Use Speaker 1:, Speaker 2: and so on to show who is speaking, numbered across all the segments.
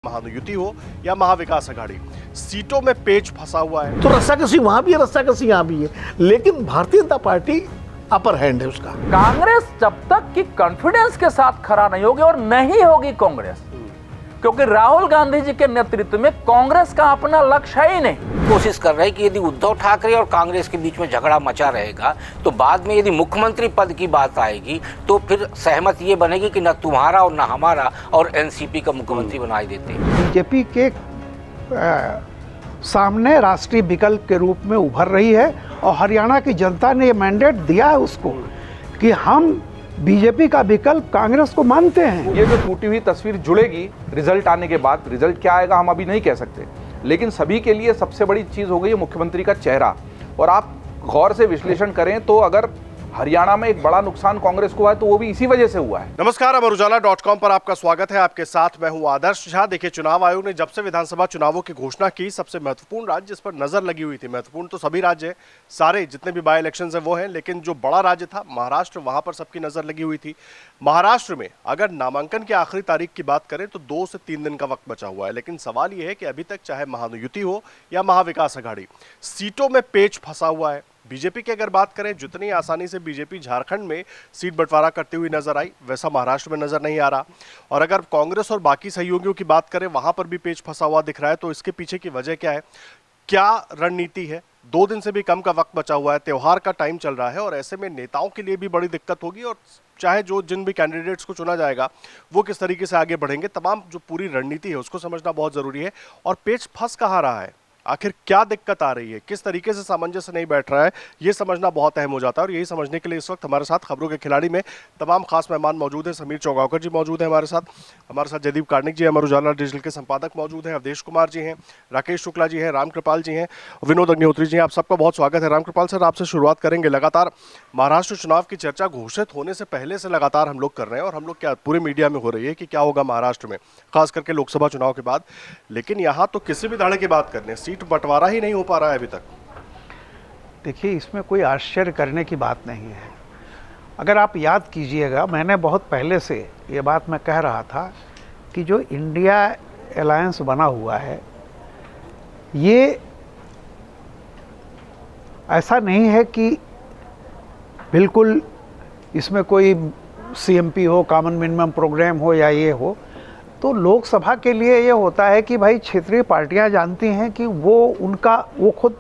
Speaker 1: महायुति हो या महाविकास अघाड़ी, सीटों में पेच फंसा हुआ है।
Speaker 2: तो रस्साकसी वहां भी है, रस्साकसी यहां भी है, लेकिन Bharatiya Janata party upper hand है उसका।
Speaker 3: कांग्रेस जब तक कि कॉन्फिडेंस के साथ खड़ा नहीं होगी, और नहीं होगी कांग्रेस, क्योंकि राहुल गांधी जी के नेतृत्व में कांग्रेस का अपना लक्ष्य है ही नहीं।
Speaker 4: कोशिश कर रहे हैं कि यदि उद्धव ठाकरे और कांग्रेस के बीच में झगड़ा मचा रहेगा तो बाद में यदि मुख्यमंत्री पद की बात आएगी तो फिर सहमत ये बनेगी कि न तुम्हारा और न हमारा, और एनसीपी का मुख्यमंत्री बनाई देते हैं।
Speaker 5: बीजेपी के सामने राष्ट्रीय विकल्प के रूप में उभर रही है और हरियाणा की जनता ने ये मैंडेट दिया है उसको कि हम बीजेपी का विकल्प कांग्रेस को मानते हैं।
Speaker 6: ये जो टूटी हुई तस्वीर जुड़ेगी रिजल्ट आने के बाद, रिजल्ट क्या आएगा हम अभी नहीं कह सकते, लेकिन सभी के लिए सबसे बड़ी चीज़ हो गई है मुख्यमंत्री का चेहरा। और आप गौर से विश्लेषण करें तो अगर हरियाणा में एक बड़ा नुकसान कांग्रेस को हुआ है तो वो भी इसी वजह से हुआ है।
Speaker 1: नमस्कार, अमर उजाला.com पर आपका स्वागत है। आपके साथ मैं हूं आदर्श झा। देखिए, चुनाव आयोग ने जब से विधानसभा चुनावों की घोषणा की, सबसे महत्वपूर्ण राज्य जिस पर नजर लगी हुई थी, महत्वपूर्ण तो सभी राज्य हैं, सारे जितने भी बाय इलेक्शन है वो हैं, लेकिन जो बड़ा राज्य था महाराष्ट्र, वहां पर सबकी नजर लगी हुई थी। महाराष्ट्र में अगर नामांकन की आखिरी तारीख की बात करें तो 2 से 3 दिन का वक्त बचा हुआ है, लेकिन सवाल यह है कि अभी तक चाहे महायुति हो या महाविकास अघाड़ी, सीटों में पेच फंसा हुआ है। बीजेपी की अगर बात करें, जितनी आसानी से बीजेपी झारखंड में सीट बंटवारा करती हुई नजर आई, वैसा महाराष्ट्र में नजर नहीं आ रहा। और अगर कांग्रेस और बाकी सहयोगियों की बात करें, वहां पर भी पेच फंसा हुआ दिख रहा है। तो इसके पीछे की वजह क्या है, क्या रणनीति है? 2 दिन से भी कम का वक्त बचा हुआ है, त्योहार का टाइम चल रहा है, और ऐसे में नेताओं के लिए भी बड़ी दिक्कत होगी। और चाहे जिन भी कैंडिडेट्स को चुना जाएगा वो किस तरीके से आगे बढ़ेंगे, तमाम जो पूरी रणनीति है उसको समझना बहुत जरूरी है। और पेच फंस कहाँ रहा है, आखिर क्या दिक्कत आ रही है, किस तरीके से सामंजस्य नहीं बैठ रहा है, ये समझना बहुत अहम हो जाता है। और यही समझने के लिए इस वक्त हमारे साथ खबरों के खिलाड़ी में तमाम खास मेहमान मौजूद हैं। समीर चौगावकर जी मौजूद हैं हमारे साथ जयदीप कार्णिक जी, अमर उजाला डिजिटल के संपादक मौजूद हैं, अवधेश कुमार जी हैं, राकेश शुक्ला जी हैं, रामकृपाल जी हैं, विनोद अग्निहोत्री जी हैं। आप सबका बहुत स्वागत है। रामकृपाल सर, आपसे शुरुआत करेंगे। लगातार महाराष्ट्र चुनाव की चर्चा घोषित होने से पहले से लगातार हम लोग कर रहे हैं, और हम लोग क्या पूरे मीडिया में हो रही है कि क्या होगा महाराष्ट्र में, खास करके लोकसभा चुनाव के बाद। लेकिन यहाँ तो किसी भी दाड़े की बात करने, सीट बंटवारा ही नहीं हो पा रहा है अभी तक।
Speaker 5: देखिए, इसमें कोई आश्चर्य करने की बात नहीं है। अगर आप याद कीजिएगा, मैंने बहुत पहले से ये बात मैं कह रहा था कि जो इंडिया अलायंस बना हुआ है, ये ऐसा नहीं है कि बिल्कुल इसमें कोई CMP हो, कॉमन मिनिमम प्रोग्राम हो या ये हो। तो लोकसभा के लिए ये होता है कि भाई क्षेत्रीय पार्टियां जानती हैं कि वो खुद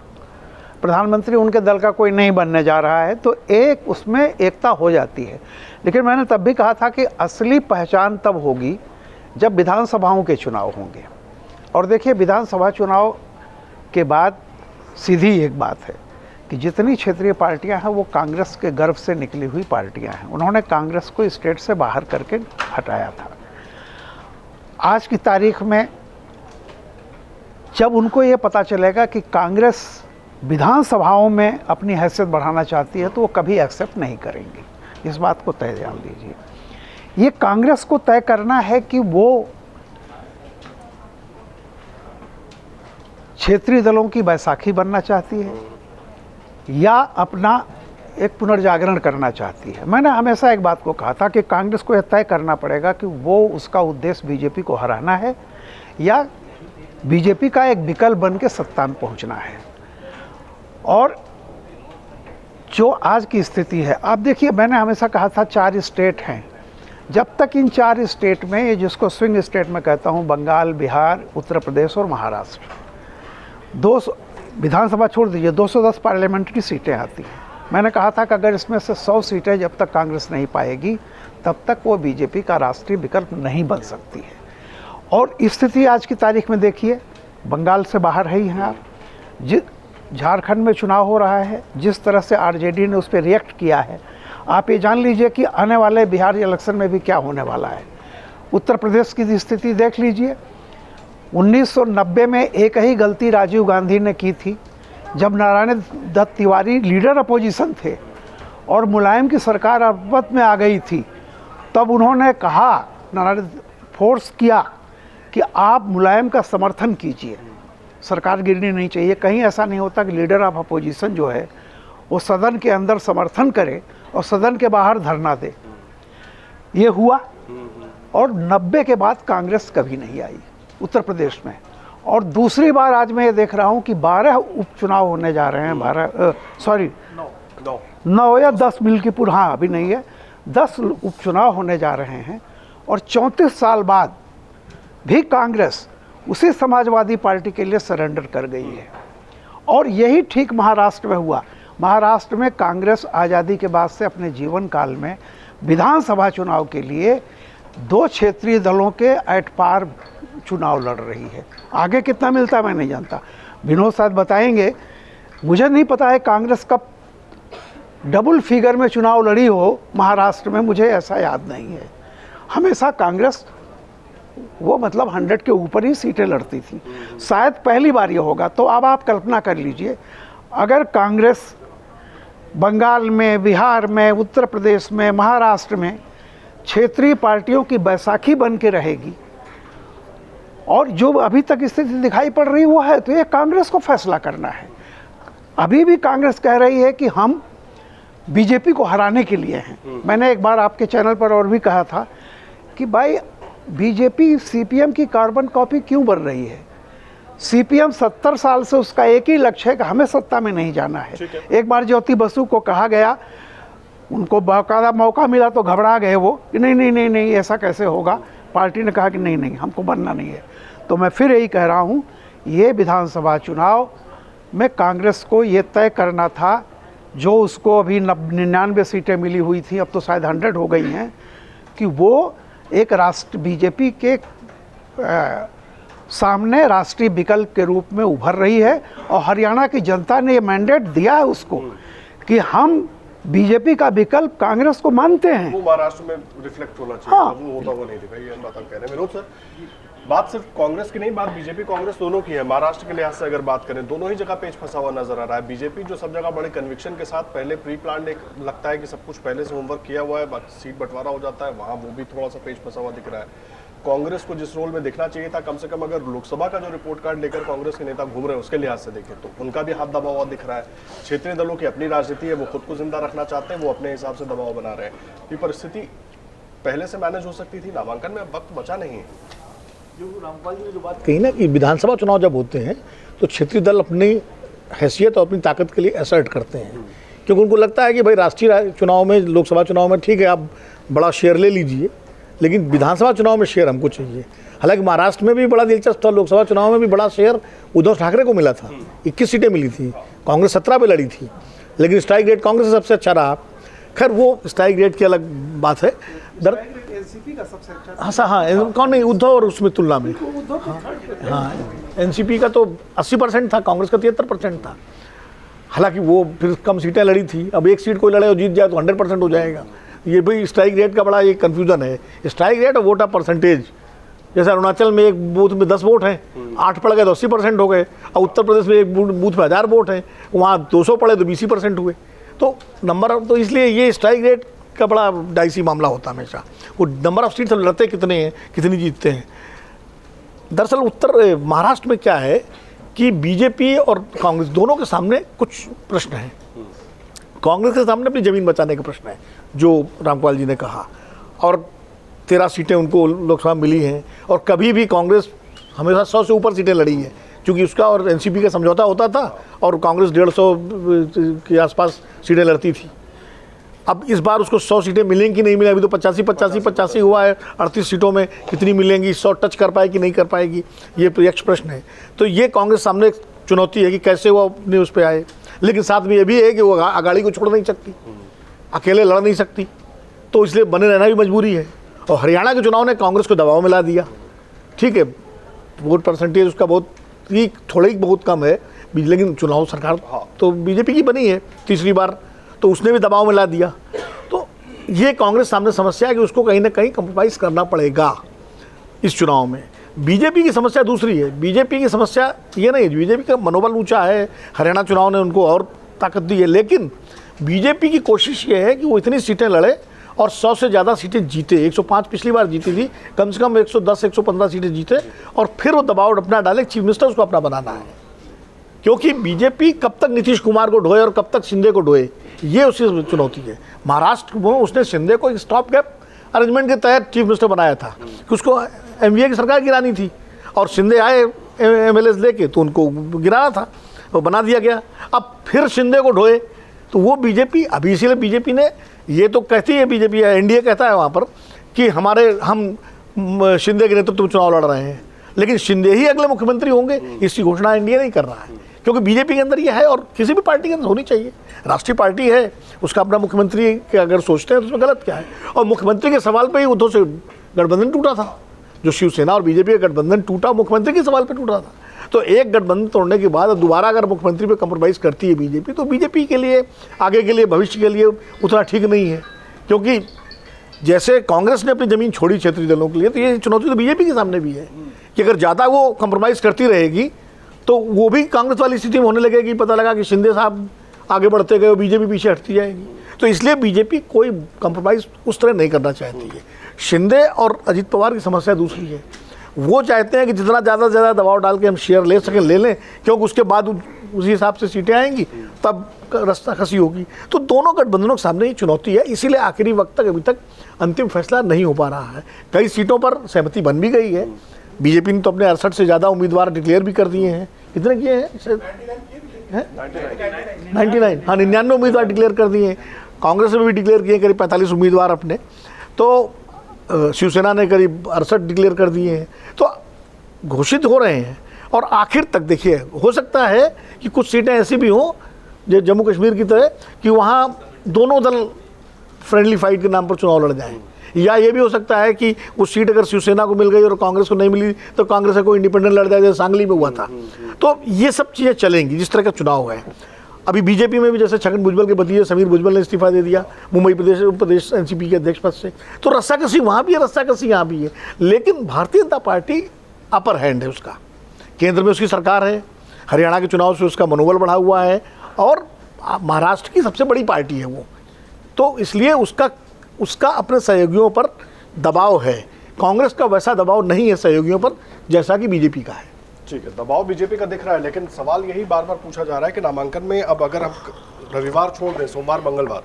Speaker 5: प्रधानमंत्री उनके दल का कोई नहीं बनने जा रहा है, तो एक उसमें एकता हो जाती है। लेकिन मैंने तब भी कहा था कि असली पहचान तब होगी जब विधानसभाओं के चुनाव होंगे। और देखिए, विधानसभा चुनाव के बाद सीधी एक बात है कि जितनी क्षेत्रीय पार्टियां हैं वो कांग्रेस के गर्व से निकली हुई पार्टियां हैं। उन्होंने कांग्रेस को स्टेट से बाहर करके हटाया था। आज की तारीख में जब उनको ये पता चलेगा कि कांग्रेस विधानसभाओं में अपनी हैसियत बढ़ाना चाहती है तो वो कभी एक्सेप्ट नहीं करेंगे। इस बात को तय जान लीजिए। ये कांग्रेस को तय करना है कि वो क्षेत्रीय दलों की बैसाखी बनना चाहती है या अपना एक पुनर्जागरण करना चाहती है। मैंने हमेशा एक बात को कहा था कि कांग्रेस को यह तय करना पड़ेगा कि वो उसका उद्देश्य बीजेपी को हराना है या बीजेपी का एक विकल्प बन के सत्ता में पहुंचना है। और जो आज की स्थिति है, आप देखिए, मैंने हमेशा कहा था 4 स्टेट हैं। जब तक इन 4 स्टेट में, ये जिसको स्विंग स्टेट में कहता हूँ, बंगाल, बिहार, उत्तर प्रदेश और महाराष्ट्र, 200 विधानसभा छोड़ दीजिए, 210 पार्लियामेंट्री सीटें आती हैं। मैंने कहा था कि अगर इसमें से 100 सीटें जब तक कांग्रेस नहीं पाएगी तब तक वो बीजेपी का राष्ट्रीय विकल्प नहीं बन सकती है। और स्थिति आज की तारीख में देखिए, बंगाल से बाहर है ही हैं आप, झारखंड में चुनाव हो रहा है, जिस तरह से आरजेडी ने उस पर रिएक्ट किया है, आप ये जान लीजिए कि आने वाले बिहार इलेक्शन में भी क्या होने वाला है। उत्तर प्रदेश की स्थिति देख लीजिए। 1990 में एक ही गलती राजीव गांधी ने की थी, जब नारायण दत्त तिवारी लीडर अपोजिशन थे और मुलायम की सरकार आपत में आ गई थी, तब उन्होंने कहा, नारायण फोर्स किया कि आप मुलायम का समर्थन कीजिए, सरकार गिरनी नहीं चाहिए। कहीं ऐसा नहीं होता कि लीडर ऑफ अपोजिशन जो है वो सदन के अंदर समर्थन करे और सदन के बाहर धरना दे। ये हुआ, और 90 के बाद कांग्रेस कभी नहीं आई। उत्तर प्रदेश में। और दूसरी बार आज मैं ये देख रहा हूँ कि 12 उपचुनाव होने जा रहे हैं, 9 या 10 मिल्कीपुर, हाँ अभी नहीं है, 10 उपचुनाव होने जा रहे हैं। और 34 साल बाद भी कांग्रेस उसी समाजवादी पार्टी के लिए सरेंडर कर गई है। और यही ठीक महाराष्ट्र में हुआ। महाराष्ट्र में कांग्रेस आज़ादी के बाद से अपने जीवन काल में विधानसभा चुनाव के लिए 2 क्षेत्रीय दलों के एट पार चुनाव लड़ रही है। आगे कितना मिलता है मैं नहीं जानता, विनोद साहब बताएंगे। मुझे नहीं पता है कांग्रेस कब डबल फिगर में चुनाव लड़ी हो महाराष्ट्र में, मुझे ऐसा याद नहीं है। हमेशा कांग्रेस वो मतलब 100 के ऊपर ही सीटें लड़ती थी। शायद पहली बार ये होगा। तो अब आप कल्पना कर लीजिए, अगर कांग्रेस बंगाल में, बिहार में, उत्तर प्रदेश में, महाराष्ट्र में क्षेत्रीय पार्टियों की बैसाखी बन के रहेगी और जो अभी तक स्थिति दिखाई पड़ रही वो है, तो ये कांग्रेस को फैसला करना है। अभी भी कांग्रेस कह रही है कि हम बीजेपी को हराने के लिए हैं। मैंने एक बार आपके चैनल पर और भी कहा था कि भाई बीजेपी सीपीएम की कार्बन कॉपी क्यों बन रही है। सीपीएम 70 साल से उसका एक ही लक्ष्य है कि हमें सत्ता में नहीं जाना है। एक बार ज्योति बसु को कहा गया, उनको बाकायदा मौका मिला तो घबरा गए वो कि नहीं नहीं नहीं नहीं ऐसा कैसे होगा। पार्टी ने कहा कि नहीं नहीं हमको बनना नहीं है। तो मैं फिर यही कह रहा हूँ, ये विधानसभा चुनाव में कांग्रेस को ये तय करना था, जो उसको अभी 99 सीटें मिली हुई थी, अब तो शायद 100 हो गई हैं, कि वो एक राष्ट्र बीजेपी के सामने राष्ट्रीय विकल्प के रूप में उभर रही है। और हरियाणा की जनता ने ये मैंडेट दिया है उसको कि हम बीजेपी का विकल्प कांग्रेस को मानते हैं।
Speaker 1: वो महाराष्ट्र में रिफ्लेक्ट होना चाहिए।
Speaker 5: हाँ।
Speaker 1: वो होता हुआ नहीं दिखा, ये बात हम कह रहे हैं। विनोद सर, बात सिर्फ कांग्रेस की नहीं, बात बीजेपी कांग्रेस दोनों की है। महाराष्ट्र के लिहाज से अगर बात करें, दोनों ही जगह पेच फंसा हुआ नजर आ रहा है। बीजेपी जो सब जगह बड़े कन्विक्शन के साथ पहले प्री प्लान एक लगता है कि सब कुछ पहले से होमवर्क किया हुआ है, बाकी सीट बंटवारा हो जाता है, वहां वो भी थोड़ा सा पेच फंसा हुआ दिख रहा है। कांग्रेस को जिस रोल में दिखना चाहिए था, कम से कम अगर लोकसभा का जो रिपोर्ट कार्ड लेकर कांग्रेस के नेता घूम रहे हैं उसके लिहाज से देखें तो उनका भी हाथ दबा हुआ दिख रहा है। क्षेत्रीय दलों की अपनी राजनीति है, वो खुद को जिंदा रखना चाहते हैं, वो अपने हिसाब से दबाव बना रहे हैं। ये परिस्थिति पहले से मैनेज हो सकती थी, नामांकन में अब वक्त बचा नहीं है।
Speaker 2: जो रामपाल जी ने जो बात कही ना कि विधानसभा चुनाव जब होते हैं तो क्षेत्रीय दल अपनी हैसियत और अपनी ताकत के लिए असर्ट करते हैं, क्योंकि उनको लगता है कि भाई राष्ट्रीय चुनाव में, लोकसभा चुनाव में ठीक है आप बड़ा शेयर ले लीजिए, लेकिन विधानसभा चुनाव में शेयर हमको चाहिए। हालांकि महाराष्ट्र में भी बड़ा दिलचस्प था, लोकसभा चुनाव में भी बड़ा शेयर उद्धव ठाकरे को मिला था, 21 सीटें मिली थी, कांग्रेस 17 पे लड़ी थी, लेकिन स्ट्राइक रेट कांग्रेस सबसे अच्छा रहा। खैर वो स्ट्राइक रेट की अलग बात है।
Speaker 5: एनसीपी का सबसे अच्छा
Speaker 2: हाँ, कौन नहीं, उद्धव और उसमें तुलना में हाँ एनसीपी का तो 80% था, कांग्रेस का 73% था। हालांकि वो फिर कम सीटें लड़ी थी, अब एक सीट कोई लड़े और जीत जाए तो 100% हो जाएगा। ये भी स्ट्राइक रेट का बड़ा ये कन्फ्यूजन है, स्ट्राइक रेट और वोट ऑफ परसेंटेज। जैसे अरुणाचल में एक बूथ में 10 वोट हैं, 8 पड़ गए तो 80% हो गए, और उत्तर प्रदेश में एक बूथ में 1000 वोट हैं, वहाँ 200 पड़े तो 20% हुए। तो नंबर, तो इसलिए ये स्ट्राइक रेट का बड़ा डाइसी मामला होता है हमेशा। वो नंबर ऑफ सीट्स लड़ते कितने हैं, कितनी जीतते हैं। दरअसल उत्तर महाराष्ट्र में क्या है कि बीजेपी और कांग्रेस दोनों के सामने कुछ प्रश्न हैं। कांग्रेस के सामने अपनी ज़मीन बचाने का प्रश्न है, जो रामपाल जी ने कहा, और 13 सीटें उनको लोकसभा मिली हैं, और कभी भी कांग्रेस हमेशा 100 से ऊपर सीटें लड़ी हैं, क्योंकि उसका और एनसीपी का समझौता होता था और कांग्रेस 150 के आसपास सीटें लड़ती थी। अब इस बार उसको 100 सीटें मिलेंगी कि नहीं मिलेंगी, अभी तो 85 हुआ है, 38 सीटों में कितनी मिलेंगी, 100 टच कर पाएगी नहीं कर पाएगी, ये यक्ष प्रश्न है। तो ये कांग्रेस सामने एक चुनौती है कि कैसे वो अपने उस पर आए। लेकिन साथ में ये भी है कि वो अगाड़ी को छोड़ नहीं सकती, अकेले लड़ नहीं सकती, तो इसलिए बने रहना भी मजबूरी है। और हरियाणा के चुनाव ने कांग्रेस को दबाव में ला दिया। ठीक है, वोट परसेंटेज उसका बहुत ही थोड़ा ही बहुत कम है, लेकिन चुनाव सरकार तो बीजेपी की बनी है तीसरी बार, तो उसने भी दबाव में ला दिया। तो ये कांग्रेस सामने समस्या है कि उसको कहीं ना कहीं कंप्रोमाइज़ करना पड़ेगा इस चुनाव में। बीजेपी की समस्या दूसरी है। बीजेपी की समस्या ये नहीं, बीजेपी का मनोबल ऊंचा है, हरियाणा चुनाव ने उनको और ताकत दी है, लेकिन बीजेपी की कोशिश ये है कि वो इतनी सीटें लड़े और 100 से ज़्यादा सीटें जीते। 105 पिछली बार जीती थी, कम से कम 110-115 सीटें जीते, और फिर वो दबाव अपना डाले, चीफ मिनिस्टर उसको अपना बनाना है। क्योंकि बीजेपी कब तक नीतीश कुमार को ढोए और कब तक शिंदे को ढोए, ये उसकी चुनौती है। महाराष्ट्र में उसने शिंदे को एक स्टॉप गैप अरेंजमेंट के तहत चीफ मिनिस्टर बनाया था कि उसको एमवीए की सरकार गिरानी थी, और शिंदे आए MLAs लेके तो उनको गिराना था, वो बना दिया गया। अब फिर शिंदे को ढोए तो वो बीजेपी, अभी इसीलिए बीजेपी ने ये तो कहती है, बीजेपी NDA कहता है वहाँ पर कि हम शिंदे के नेतृत्व में चुनाव लड़ रहे हैं, लेकिन शिंदे ही अगले मुख्यमंत्री होंगे इसकी घोषणा NDA नहीं कर रहा है, क्योंकि बीजेपी के अंदर ये है और किसी भी पार्टी के अंदर होनी चाहिए। राष्ट्रीय पार्टी है, उसका अपना मुख्यमंत्री के अगर सोचते हैं तो उसमें गलत क्या है। और मुख्यमंत्री के सवाल पर ही उद्धव से गठबंधन टूटा था, जो शिवसेना और बीजेपी का गठबंधन टूटा मुख्यमंत्री के सवाल पर टूटा था। तो एक गठबंधन तोड़ने के बाद दोबारा अगर मुख्यमंत्री पे कंप्रोमाइज़ करती है बीजेपी, तो बीजेपी के लिए आगे के लिए, भविष्य के लिए उतना ठीक नहीं है। क्योंकि जैसे कांग्रेस ने अपनी ज़मीन छोड़ी क्षेत्रीय दलों के लिए, तो ये चुनौती तो बीजेपी के सामने भी है कि अगर ज़्यादा वो कंप्रोमाइज़ करती रहेगी तो वो भी कांग्रेस वाली स्थिति में होने लगेगी। पता लगा कि शिंदे साहब आगे बढ़ते गए, बीजेपी पीछे हटती जाएगी। तो इसलिए बीजेपी कोई कंप्रोमाइज़ उस तरह नहीं करना चाहती है। शिंदे और अजित पवार की समस्या दूसरी है, वो चाहते हैं कि जितना ज़्यादा से ज़्यादा दबाव डाल के हम शेयर ले सकें ले लें, क्योंकि उसके बाद उसी हिसाब से सीटें आएंगी, तब रास्ता खसी होगी। तो दोनों गठबंधनों के सामने ये चुनौती है, इसीलिए आखिरी वक्त तक अभी तक अंतिम फैसला नहीं हो पा रहा है। कई सीटों पर सहमति बन भी गई है, बीजेपी ने तो अपने 68 से ज़्यादा उम्मीदवार डिक्लेयर भी कर दिए हैं। कितने किए हैं? 99, हाँ 99 उम्मीदवार डिक्लेयर कर दिए हैं। कांग्रेस ने भी डिक्लेयर किए करीब 45 उम्मीदवार अपने, तो शिवसेना ने करीब 68 डिक्लेयर कर दिए हैं। तो घोषित हो रहे हैं और आखिर तक देखिए, हो सकता है कि कुछ सीटें ऐसी भी हों जो जम्मू कश्मीर की तरह कि वहाँ दोनों दल फ्रेंडली फाइट के नाम पर चुनाव लड़ जाएं, या ये भी हो सकता है कि उस सीट अगर शिवसेना को मिल गई और कांग्रेस को नहीं मिली तो कांग्रेस को इंडिपेंडेंट लड़ जाए, जैसे सांगली में हुआ था। तो ये सब चीज़ें चलेंगी जिस तरह का चुनाव है। अभी बीजेपी में भी जैसे छगन भुजबल के भतीजे समीर भुजबल ने इस्तीफा दे दिया मुंबई प्रदेश NCP के अध्यक्ष पद से, तो रस्साकसी वहाँ भी है, रस्साकसी यहाँ भी है। लेकिन Bharatiya Janata party upper hand है, उसका केंद्र में उसकी सरकार है, हरियाणा के चुनाव से उसका मनोबल बढ़ा हुआ है और महाराष्ट्र की सबसे बड़ी पार्टी है वो, तो इसलिए उसका अपने सहयोगियों पर दबाव है। कांग्रेस का वैसा दबाव नहीं है सहयोगियों पर जैसा कि बीजेपी का है।
Speaker 1: ठीक है, दबाव बीजेपी का दिख रहा है, लेकिन सवाल यही बार बार पूछा जा रहा है कि नामांकन में अब अगर हम रविवार छोड़ दें, सोमवार मंगलवार,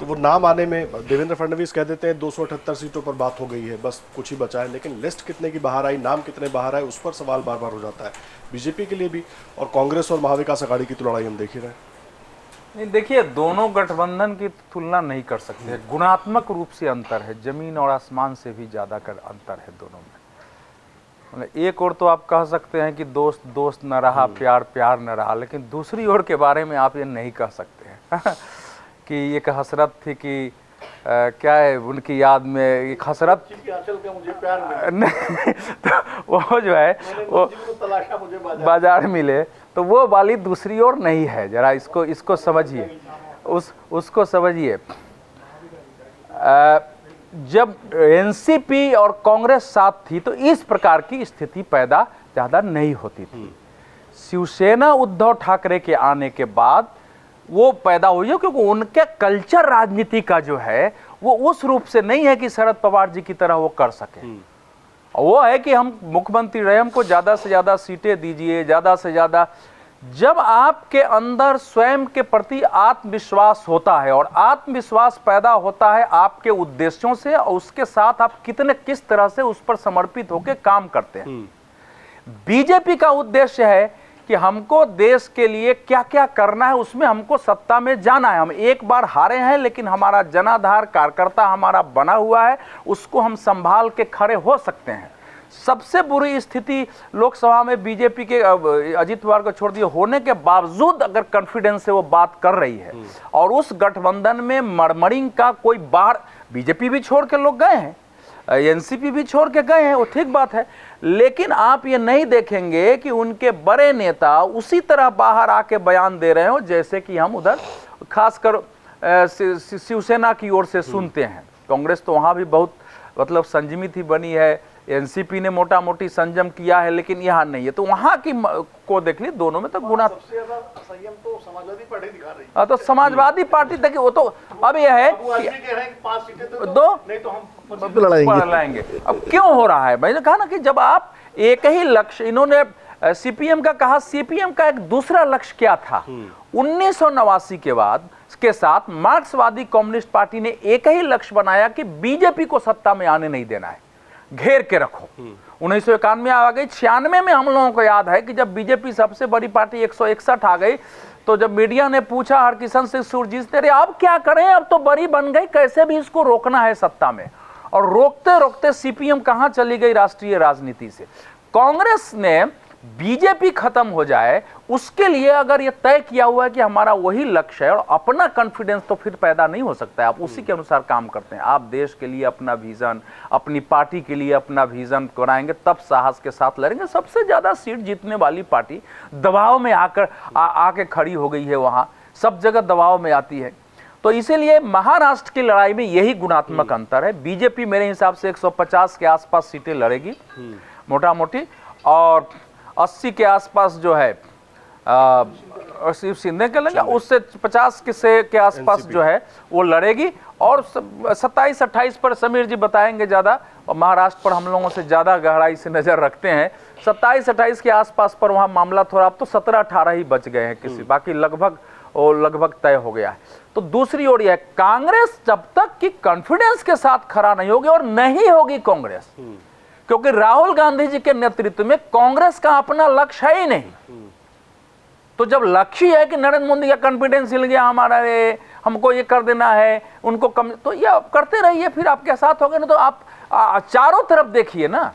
Speaker 1: तो वो नाम आने में देवेंद्र फडणवीस कह देते हैं 278 सीटों पर बात हो गई है, बस कुछ ही बचा है, लेकिन लिस्ट कितने की बाहर आई, नाम कितने बाहर आए, उस पर सवाल बार बार हो जाता है बीजेपी के लिए भी। और कांग्रेस और महाविकास अघाड़ी की तो लड़ाई हम देख ही रहे हैं।
Speaker 3: नहीं, देखिए, दोनों गठबंधन की तुलना नहीं कर सकते, गुणात्मक रूप से अंतर है, जमीन और आसमान से भी ज़्यादा अंतर है दोनों में। एक ओर तो आप कह सकते हैं कि दोस्त दोस्त न रहा, प्यार प्यार न रहा, लेकिन दूसरी ओर के बारे में आप ये नहीं कह सकते हैं कि एक हसरत थी कि क्या है, उनकी याद में एक हसरत नहीं, तो वो जो है वो बाजार मिले, तो वो वाली दूसरी ओर नहीं है। जरा इसको समझिए, उसको समझिए। जब NCP और कांग्रेस साथ थी तो इस प्रकार की स्थिति पैदा ज़्यादा नहीं होती थी। शिवसेना उद्धव ठाकरे के आने के बाद वो पैदा हुई है, क्योंकि उनके कल्चर राजनीति का जो है वो उस रूप से नहीं है कि शरद पवार जी की तरह वो कर सके। वो है कि हम मुख्यमंत्री रहे, हमको ज़्यादा से ज़्यादा सीटें दीजिए, ज़्यादा से ज़्यादा। जब आपके अंदर स्वयं के प्रति आत्मविश्वास होता है, और आत्मविश्वास पैदा होता है आपके उद्देश्यों से, और उसके साथ आप किस तरह से उस पर समर्पित होकर काम करते हैं। बीजेपी का उद्देश्य है कि हमको देश के लिए क्या क्या करना है, उसमें हमको सत्ता में जाना है। हम एक बार हारे हैं, लेकिन हमारा जनाधार कार्यकर्ता हमारा बना हुआ है, उसको हम संभाल के खड़े हो सकते हैं। सबसे बुरी स्थिति लोकसभा में बीजेपी के अजित पवार को छोड़ दिए होने के बावजूद अगर कॉन्फिडेंस से वो बात कर रही है, और उस गठबंधन में मरमरिंग का कोई बाहर, बीजेपी भी छोड़ के लोग गए हैं, NCP भी छोड़ के गए हैं, वो ठीक बात है, लेकिन आप ये नहीं देखेंगे कि उनके बड़े नेता उसी तरह बाहर आके बयान दे रहे हो जैसे कि हम उधर खासकर शिवसेना की ओर से सुनते हैं। कांग्रेस तो वहाँ भी बहुत मतलब संयमी थी बनी है, NCP ने मोटा मोटी संयम किया है, लेकिन यहाँ नहीं है। तो वहाँ की को देख ली, दोनों में तो गुना
Speaker 2: संयम तो समाजवादी पार्टी दिखा रही है।
Speaker 3: तो समाजवादी पार्टी देखिए, वो तो अब यह है कि
Speaker 2: 5 सीटें
Speaker 3: दो
Speaker 2: नहीं तो हम
Speaker 3: लड़ाएंगे। अब क्यों हो रहा है? मैंने कहा ना कि जब आप एक ही लक्ष्य, इन्होंने CPM का कहा, CPM का एक दूसरा लक्ष्य क्या था? 1989 के बाद के साथ मार्क्सवादी कम्युनिस्ट पार्टी ने एक ही लक्ष्य बनाया कि बीजेपी को सत्ता में आने नहीं देना है। घेर के रखो। 1991 आ गई, 96 में हम लोगों को याद है कि जब बीजेपी सबसे बड़ी पार्टी 161 आ गई, तो जब मीडिया ने पूछा हरकिशन सिंह सुरजीत से, अरे अब क्या करें, अब तो बड़ी बन गई, कैसे भी इसको रोकना है सत्ता में। और रोकते रोकते सीपीएम कहां चली गई राष्ट्रीय राजनीति से। कांग्रेस ने बीजेपी खत्म हो जाए उसके लिए अगर ये तय किया हुआ है कि हमारा वही लक्ष्य है, और अपना कॉन्फिडेंस तो फिर पैदा नहीं हो सकता है, आप उसी के अनुसार काम करते हैं। आप देश के लिए अपना विजन, अपनी पार्टी के लिए अपना विजन बनाएंगे, तब साहस के साथ लड़ेंगे। सबसे ज्यादा सीट जीतने वाली पार्टी दबाव में आकर आके खड़ी हो गई है, वहां सब जगह दबाव में आती है। तो इसीलिए महाराष्ट्र की लड़ाई में यही गुणात्मक अंतर है। बीजेपी मेरे हिसाब से 150 के आसपास सीटें लड़ेगी मोटा मोटी, और 80 के आसपास जो है शिव शिंदे के लगे, उससे 50 के आसपास जो है वो लड़ेगी। और 27-28 पर समीर जी बताएंगे ज़्यादा, और महाराष्ट्र पर हम लोगों से ज़्यादा गहराई से नज़र रखते हैं। 27-28 के आसपास पर वहाँ मामला थोड़ा, अब तो 17-18 ही बच गए हैं किसी, बाकी लगभग तय हो गया है। तो दूसरी ओर यह कांग्रेस जब तक कि कॉन्फिडेंस के साथ खड़ा नहीं होगी, और नहीं होगी कांग्रेस, क्योंकि राहुल गांधी जी के नेतृत्व में कांग्रेस का अपना लक्ष्य है ही नहीं। तो जब लक्ष्य है कि नरेंद्र मोदी का कॉन्फिडेंस हिल गया हमारा, रे हमको ये कर देना है, उनको कम, तो ये आप करते रहिए, फिर आपके साथ हो गए ना। तो आप चारों तरफ देखिए ना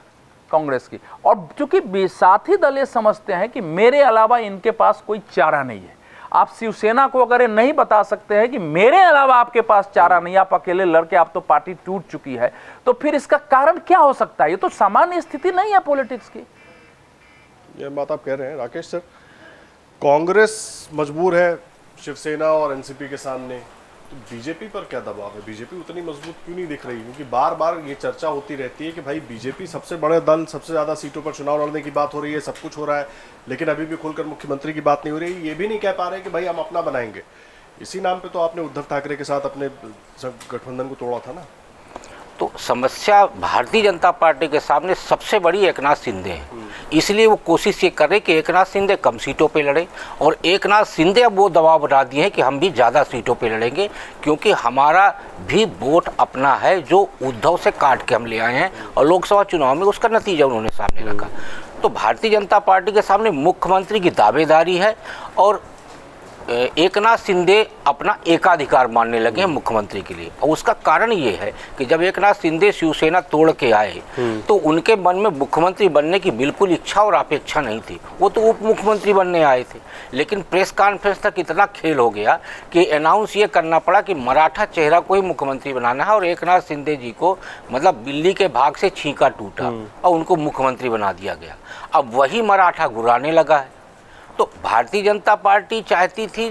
Speaker 3: कांग्रेस की। और चूंकि साथी दल ये समझते हैं कि मेरे अलावा इनके पास कोई चारा नहीं है। आप शिवसेना को अगर ये नहीं बता सकते हैं कि मेरे अलावा आपके पास चारा नहीं, आप अकेले लड़के, आप तो पार्टी टूट चुकी है, तो फिर इसका कारण क्या हो सकता है? ये तो सामान्य स्थिति नहीं है पॉलिटिक्स की।
Speaker 1: ये बात आप कह रहे हैं राकेश सर, कांग्रेस मजबूर है शिवसेना और एनसीपी के सामने, तो बीजेपी पर क्या दबाव है? बीजेपी उतनी मजबूत क्यों नहीं दिख रही? क्योंकि बार बार ये चर्चा होती रहती है कि भाई बीजेपी सबसे बड़े दल, सबसे ज्यादा सीटों पर चुनाव लड़ने की बात हो रही है, सब कुछ हो रहा है, लेकिन अभी भी खुलकर मुख्यमंत्री की बात नहीं हो रही। ये भी नहीं कह पा रहे कि भाई हम अपना बनाएंगे। इसी नाम पे तो आपने उद्धव ठाकरे के साथ अपने गठबंधन को तोड़ा था ना।
Speaker 4: तो समस्या भारतीय जनता पार्टी के सामने सबसे बड़ी एकनाथ शिंदे है। इसलिए वो कोशिश ये कर रहे कि एकनाथ शिंदे कम सीटों पे लड़े, और एकनाथ शिंदे अब वो दबाव बना दिए हैं कि हम भी ज़्यादा सीटों पे लड़ेंगे, क्योंकि हमारा भी वोट अपना है जो उद्धव से काट के हम ले आए हैं, और लोकसभा चुनाव में उसका नतीजा उन्होंने सामने रखा। तो भारतीय जनता पार्टी के सामने मुख्यमंत्री की दावेदारी है, और एकनाथ शिंदे अपना एकाधिकार मानने लगे हैं मुख्यमंत्री के लिए। और उसका कारण ये है कि जब एकनाथ शिंदे शिवसेना तोड़ के आए, तो उनके मन में मुख्यमंत्री बनने की बिल्कुल इच्छा और अपेक्षा नहीं थी। वो तो उप मुख्यमंत्री बनने आए थे, लेकिन प्रेस कॉन्फ्रेंस तक इतना खेल हो गया कि अनाउंस ये करना पड़ा कि मराठा चेहरा को ही मुख्यमंत्री बनाना है, और एकनाथ शिंदे जी को मतलब बिल्ली के भाग से छींका टूटा और उनको मुख्यमंत्री बना दिया गया। अब वही मराठा गुर्राने लगा है। तो भारतीय जनता पार्टी चाहती थी,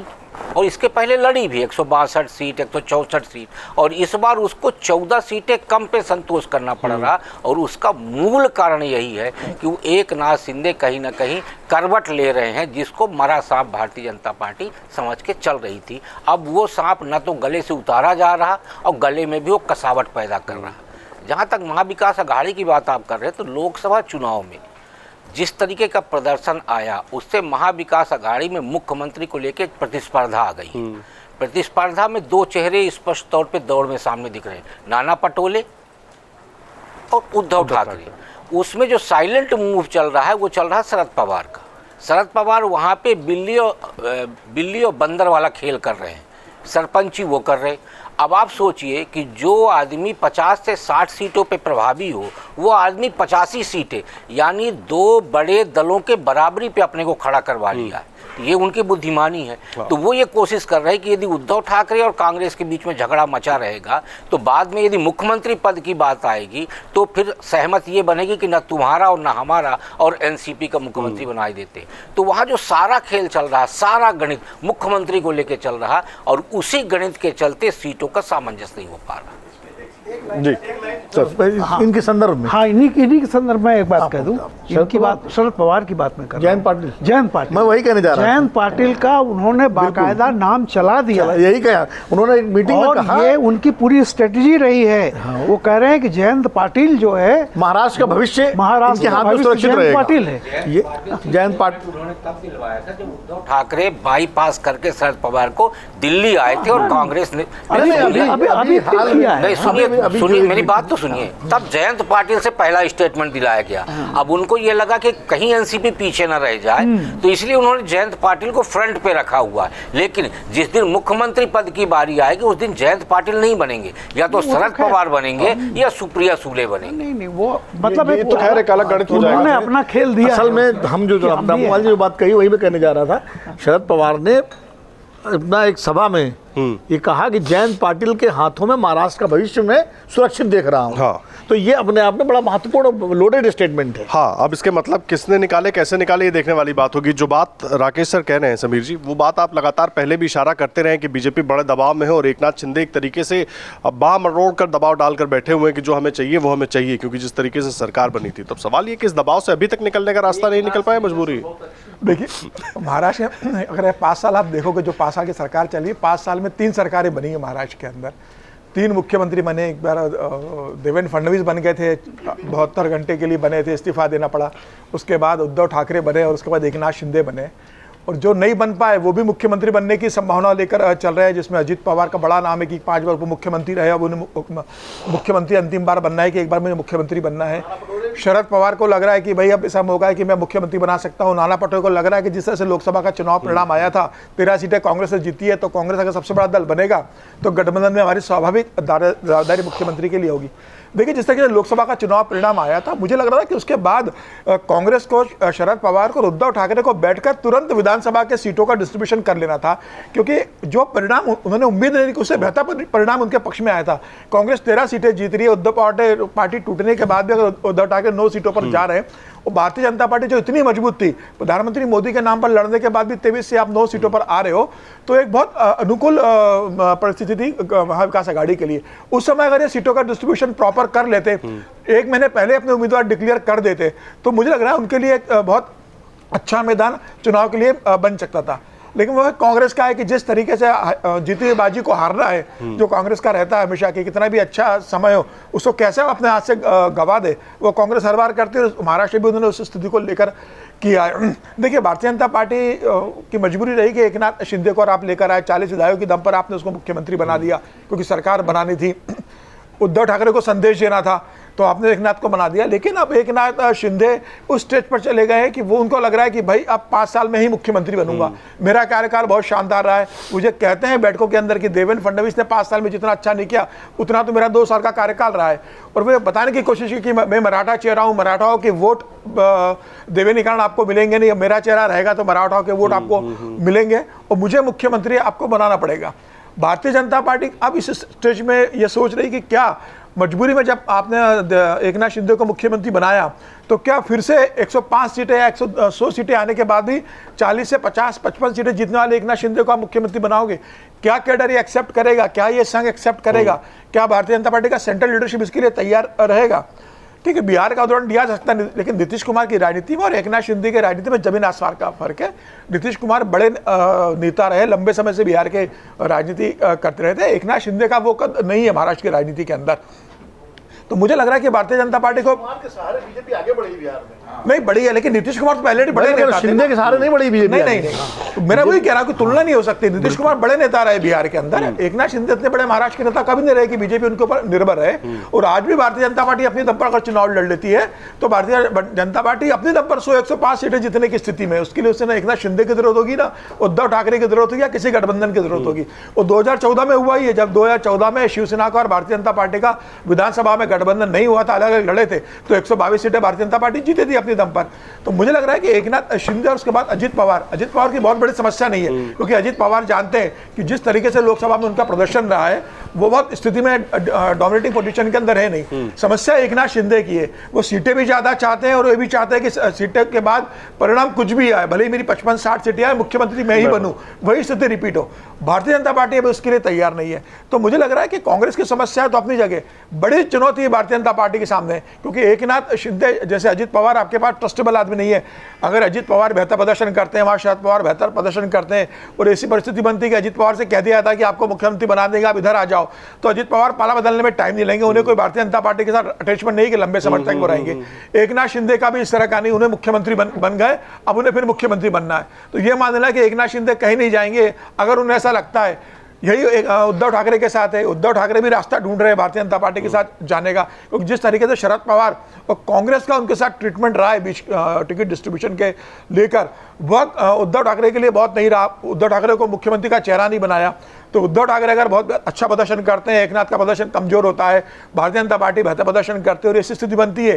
Speaker 4: और इसके पहले लड़ी भी 162 सीट, 164 सीट, और इस बार उसको 14 सीटें कम पे संतोष करना पड़ रहा। और उसका मूल कारण यही है कि वो एकनाथ शिंदे कहीं ना कहीं करवट ले रहे हैं, जिसको मरा सांप भारतीय जनता पार्टी समझ के चल रही थी। अब वो सांप न तो गले से उतारा जा रहा, और गले में भी वो कसावट पैदा कर रहा। जहाँ तक महाविकास अघाड़ी की बात आप कर रहे हैं, तो लोकसभा चुनाव में जिस तरीके का प्रदर्शन आया, उससे महाविकास अघाड़ी में मुख्यमंत्री को लेकर प्रतिस्पर्धा आ गई। प्रतिस्पर्धा में दो चेहरे स्पष्ट तौर पे दौड़ में सामने दिख रहे हैं, नाना पटोले और उद्धव ठाकरे। उसमें जो साइलेंट मूव चल रहा है वो चल रहा है शरद पवार का। शरद पवार वहाँ पे बिल्ली और बंदर वाला खेल कर रहे हैं, सरपंची वो कर रहे। अब आप सोचिए कि जो आदमी 50 से 60 सीटों पे प्रभावी हो, वो आदमी 85 सीटें यानी दो बड़े दलों के बराबरी पे अपने को खड़ा करवा लिया है। ये उनकी बुद्धिमानी है। तो वो ये कोशिश कर रहे हैं कि यदि उद्धव ठाकरे और कांग्रेस के बीच में झगड़ा मचा रहेगा, तो बाद में यदि मुख्यमंत्री पद की बात आएगी, तो फिर सहमत ये बनेगी कि न तुम्हारा और न हमारा, और एनसीपी का मुख्यमंत्री बनाई देते। तो वहाँ जो सारा खेल चल रहा, सारा गणित मुख्यमंत्री को लेकर चल रहा, और उसी गणित के चलते सीटों का सामंजस्य नहीं हो पा रहा।
Speaker 1: जी
Speaker 2: सर, इनके संदर्भ में,
Speaker 5: हाँ, इन्हीं के संदर्भ में एक बात कह दूं। इनकी बात, शरद पवार की बात में कर रहा हूं। जयंत पाटिल,
Speaker 2: मैं वही कहने जा रहा हूं।
Speaker 5: जयंत पाटिल का उन्होंने बाकायदा नाम चला दिया,
Speaker 2: यही कहा उन्होंने एक मीटिंग में कहा,
Speaker 5: ये उनकी पूरी स्ट्रेटजी रही है। वो कह रहे हैं कि जयंत पाटिल जो है
Speaker 2: महाराष्ट्र का भविष्य,
Speaker 5: महाराष्ट्र
Speaker 2: के हाथ में सुरक्षित रहेगा।
Speaker 5: पाटिल है
Speaker 2: ये जयंत पाटिल।
Speaker 4: उन्होंने तब दिलवाया था जब उद्धव ठाकरे बाईपास करके शरद पवार को दिल्ली आए थे, और कांग्रेस ने
Speaker 5: अभी
Speaker 4: नहीं, सुनिए
Speaker 2: अभी
Speaker 4: सुनिए, मेरी बात तो सुनिए। तब जयंत पाटिल से पहला स्टेटमेंट दिलाया गया। अब उनको ये लगा कि कहीं एनसीपी पीछे न रह जाए, तो इसलिए उन्होंने जयंत पाटिल को फ्रंट पे रखा हुआ है। लेकिन जिस दिन मुख्यमंत्री पद की बारी आएगी उस दिन जयंत पाटिल नहीं बनेंगे, या तो शरद पवार बनेंगे या सुप्रिया सूले बनेंगे।
Speaker 5: नहीं वो मतलब
Speaker 1: ये तो खैर एक अलग गणित हो
Speaker 5: उन्होंने
Speaker 1: जाएगा।
Speaker 5: अपना खेल दिया।
Speaker 2: असल में हम जो रामपाल जी जो बात कही वही मैं कहने जा रहा था। शरद पवार ने अपना एक सभा में ये कहा कि जयंत पाटिल के हाथों में महाराष्ट्र का भविष्य में सुरक्षित देख रहा हूं।
Speaker 1: हाँ।
Speaker 2: तो ये अपने आप में बड़ा महत्वपूर्ण लोडेड स्टेटमेंट है।
Speaker 1: हाँ, अब इसके मतलब किसने निकाले, कैसे निकाले, ये देखने वाली बात होगी। जो बात राकेश सर कह रहे हैं समीर जी, वो बात आप लगातार पहले भी इशारा करते रहे कि बीजेपी बड़े दबाव में है और एकनाथ शिंदे एक तरीके से बाह मरोड़ कर दबाव डालकर बैठे हुए हैं कि जो हमें चाहिए वो हमें चाहिए, क्योंकि जिस तरीके से सरकार बनी थी। तो अब सवाल ये कि इस दबाव से अभी तक निकलने का रास्ता नहीं निकल पाया, मजबूरी।
Speaker 7: देखिए, महाराष्ट्र में अगर 5 साल आप देखोगे, जो 5 साल की सरकार चली, 5 साल में 3 सरकारें बनी है महाराष्ट्र के अंदर। 3 मुख्यमंत्री बने। एक बार देवेंद्र फडणवीस बन गए थे, 72 घंटे के लिए बने थे, इस्तीफा देना पड़ा। उसके बाद उद्धव ठाकरे बने और उसके बाद एकनाथ शिंदे बने। और जो नहीं बन पाए वो भी मुख्यमंत्री बनने की संभावना लेकर चल रहे हैं, जिसमें अजित पवार का बड़ा नाम है कि 5 बार उप मुख्यमंत्री रहे। अब उन्हें मुख्यमंत्री अंतिम बार बनना है कि एक बार मुझे मुख्यमंत्री बनना है। शरद पवार को लग रहा है कि भाई अब ऐसा मौका है कि मैं मुख्यमंत्री बना सकता हूँ। नाना पटोले को लग रहा है कि जिस तरह से लोकसभा का चुनाव परिणाम आया था, 13 सीटें कांग्रेस से जीती है, तो कांग्रेस अगर सबसे बड़ा दल बनेगा तो गठबंधन में हमारी स्वाभाविक दावेदारी मुख्यमंत्री के लिए होगी। देखिए, जिस तरीके से लोकसभा का चुनाव परिणाम आया था, मुझे लग रहा था कि उसके बाद कांग्रेस को, शरद पवार को और उद्धव ठाकरे को बैठकर तुरंत विधानसभा के सीटों का डिस्ट्रीब्यूशन कर लेना था, क्योंकि जो परिणाम उन्होंने उम्मीद नहीं की उससे बेहतर परिणाम उनके पक्ष में आया था। कांग्रेस 13 सीटें जीत रही है। उद्धव पार्टी टूटने के बाद भी अगर उद्धव ठाकरे 9 सीटों पर जा रहे हैं, और भारतीय जनता पार्टी जो इतनी मजबूत थी, प्रधानमंत्री मोदी के नाम पर लड़ने के बाद भी 23 से आप 9 सीटों पर आ रहे हो, तो एक बहुत अनुकूल परिस्थिति थी महाविकास आघाड़ी के लिए। उस समय अगर ये सीटों का डिस्ट्रीब्यूशन प्रॉपर कर लेते, 1 महीने पहले अपने उम्मीदवार डिक्लेयर कर देते, तो मुझे लग रहा है उनके लिए एक बहुत अच्छा मैदान चुनाव के लिए बन सकता था। लेकिन वह कांग्रेस का है कि जिस तरीके से जीती बाजी को हारना है, जो कांग्रेस का रहता है हमेशा कि कितना भी अच्छा समय हो उसको कैसे अपने हाथ से गवा दे, वो कांग्रेस हर बार करती है। महाराष्ट्र भी उन्होंने उस स्थिति को लेकर किया है। देखिए, भारतीय जनता पार्टी की मजबूरी रही कि एकनाथ शिंदे को आप लेकर आए, 40 विधायकों के दम पर आपने उसको मुख्यमंत्री बना दिया, क्योंकि सरकार बनानी थी। उद्धव ठाकरे को संदेश देना था, तो आपने एकनाथ को बना दिया। लेकिन अब एकनाथ शिंदे उस स्टेज पर चले गए हैं कि वो उनको लग रहा है कि भाई अब 5 साल में ही मुख्यमंत्री बनूंगा, मेरा कार्यकाल बहुत शानदार रहा है। मुझे कहते हैं बैठकों के अंदर कि देवेंद्र फडणवीस ने 5 साल में जितना अच्छा नहीं किया, उतना तो मेरा 2 साल का कार्यकाल रहा है। और वो बताने की कोशिश की कि मैं मराठा चेहरा हूँ, मराठाओं के वोट देवेंद्र कारण आपको मिलेंगे नहीं, मेरा चेहरा रहेगा तो मराठाओं के वोट आपको मिलेंगे और मुझे मुख्यमंत्री आपको बनाना पड़ेगा। भारतीय जनता पार्टी अब इस स्टेज में ये सोच रही कि क्या मजबूरी में, जब आपने एकनाथ शिंदे को मुख्यमंत्री बनाया, तो क्या फिर से 105 सीटें या 100 सीटें आने के बाद भी 40 से 50-55 सीटें जीतने वाले एकनाथ शिंदे को आप मुख्यमंत्री बनाओगे? क्या कैडर ये एक्सेप्ट करेगा? क्या ये संघ एक्सेप्ट करेगा? क्या भारतीय जनता पार्टी का सेंट्रल लीडरशिप इसके लिए तैयार रहेगा? ठीक है, बिहार का उदाहरण दिया जा सकता है, लेकिन नीतीश कुमार की राजनीति में और एकनाथ शिंदे की राजनीति में जमीन आसमान का फर्क है। नीतीश कुमार बड़े नेता रहे, लंबे समय से बिहार के राजनीति करते रहे थे। एकनाथ शिंदे का वो कद नहीं है महाराष्ट्र की राजनीति के अंदर। तो मुझे लग रहा है कि भारतीय जनता पार्टी को
Speaker 2: बीजेपी आगे बढ़ी बिहार में
Speaker 7: नहीं बढ़ी है, लेकिन नीतीश कुमार तो पहले भी बड़े नेता थे।
Speaker 2: शिंदे के सहारे नहीं बढ़ी बीजेपी।
Speaker 7: नहीं, मेरा वही कह रहा हूं कि तुलना नहीं हो सकती। नीतीश कुमार बड़े नेता रहे बिहार के अंदर, एकनाथ शिंदे इतने बड़े महाराष्ट्र के नेता कभी नहीं रहे कि बीजेपी उनके ऊपर निर्भर रहे। और आज भी भारतीय जनता पार्टी अपनी दम पर अगर चुनाव लड़ लेती है, तो भारतीय जनता पार्टी अपनी दम पर 100-105 सीटें जीतने की स्थिति में, उसके लिए उससे ना एकनाथ शिंदे की जरूरत होगी, ना उद्धव ठाकरे की जरूरत होगी, या किसी गठबंधन की जरूरत होगी। और 2014 में हुआ ही है, जब 2014 में शिवसेना का और भारतीय जनता पार्टी का विधानसभा में गठबंधन नहीं हुआ था, अलग अलग लड़े थे, तो 122 सीटें भारतीय जनता पार्टी जीती थी अपनी दम पर। तो मुझे लग रहा है कि एकनाथ शिंदे और उसके बाद अजित पवार की बहुत बड़ी समस्या नहीं है, क्योंकि अजित पवार जानते हैं कि जिस तरीके से लोकसभा में उनका प्रदर्शन रहा है, वो बहुत स्थिति में डोमिनेटिंग पोजीशन के अंदर है नहीं। समस्या एकनाथ शिंदे की है, वो सीटें भी ज्यादा चाहते हैं और ये भी चाहते हैं कि सीटें के बाद परिणाम कुछ भी आए, भले ही मेरी 55-60 सीटें आए, मुख्यमंत्री मैं ही बनूं, वही स्थिति रिपीट हो। भारतीय जनता पार्टी अभी उसके लिए तैयार नहीं है। तो मुझे लग रहा है कि कांग्रेस की समस्या तो अपनी जगह, बड़ी चुनौती है भारतीय जनता पार्टी के सामने, क्योंकि एकनाथ शिंदे जैसे अजित पवार आपके पास ट्रस्टेबल आदमी नहीं है। अगर अजित पवार बेहतर प्रदर्शन करते हैं, वहाँ शरद पवार बेहतर प्रदर्शन करते हैं, और ऐसी परिस्थिति बनती है कि अजित पवार से कह दिया था कि आपको मुख्यमंत्री बना देंगे, आप इधर आ जाओ, तो अजित पवार पाला बदलने में टाइम नहीं लेंगे। उन्हें कोई भारतीय जनता पार्टी के साथ अटैचमेंट नहीं कि लंबे समय तक वो रहेंगे। एकनाथ शिंदे का भी इस तरह का नहीं, उन्हें मुख्यमंत्री बन गए, अब उन्हें फिर मुख्यमंत्री बनना है। तो ये मान लेना कि एकनाथ शिंदे कहीं नहीं जाएंगे। अगर उन्हें ऐसा लगता है यही एक उद्धव ठाकरे के साथ है। उद्धव ठाकरे भी रास्ता ढूंढ रहे हैं भारतीय जनता पार्टी के साथ जाने का, क्योंकि जिस तरीके से शरद पवार और कांग्रेस का उनके साथ ट्रीटमेंट रहा है बीच टिकट डिस्ट्रीब्यूशन के लेकर, वह उद्धव ठाकरे के लिए बहुत नहीं रहा। उद्धव ठाकरे को मुख्यमंत्री का चेहरा नहीं बनाया। तो उद्धव ठाकरे अगर बहुत अच्छा प्रदर्शन करते हैं, एकनाथ का प्रदर्शन कमजोर होता है, भारतीय जनता पार्टी बेहतर प्रदर्शन करती है और ऐसी स्थिति बनती है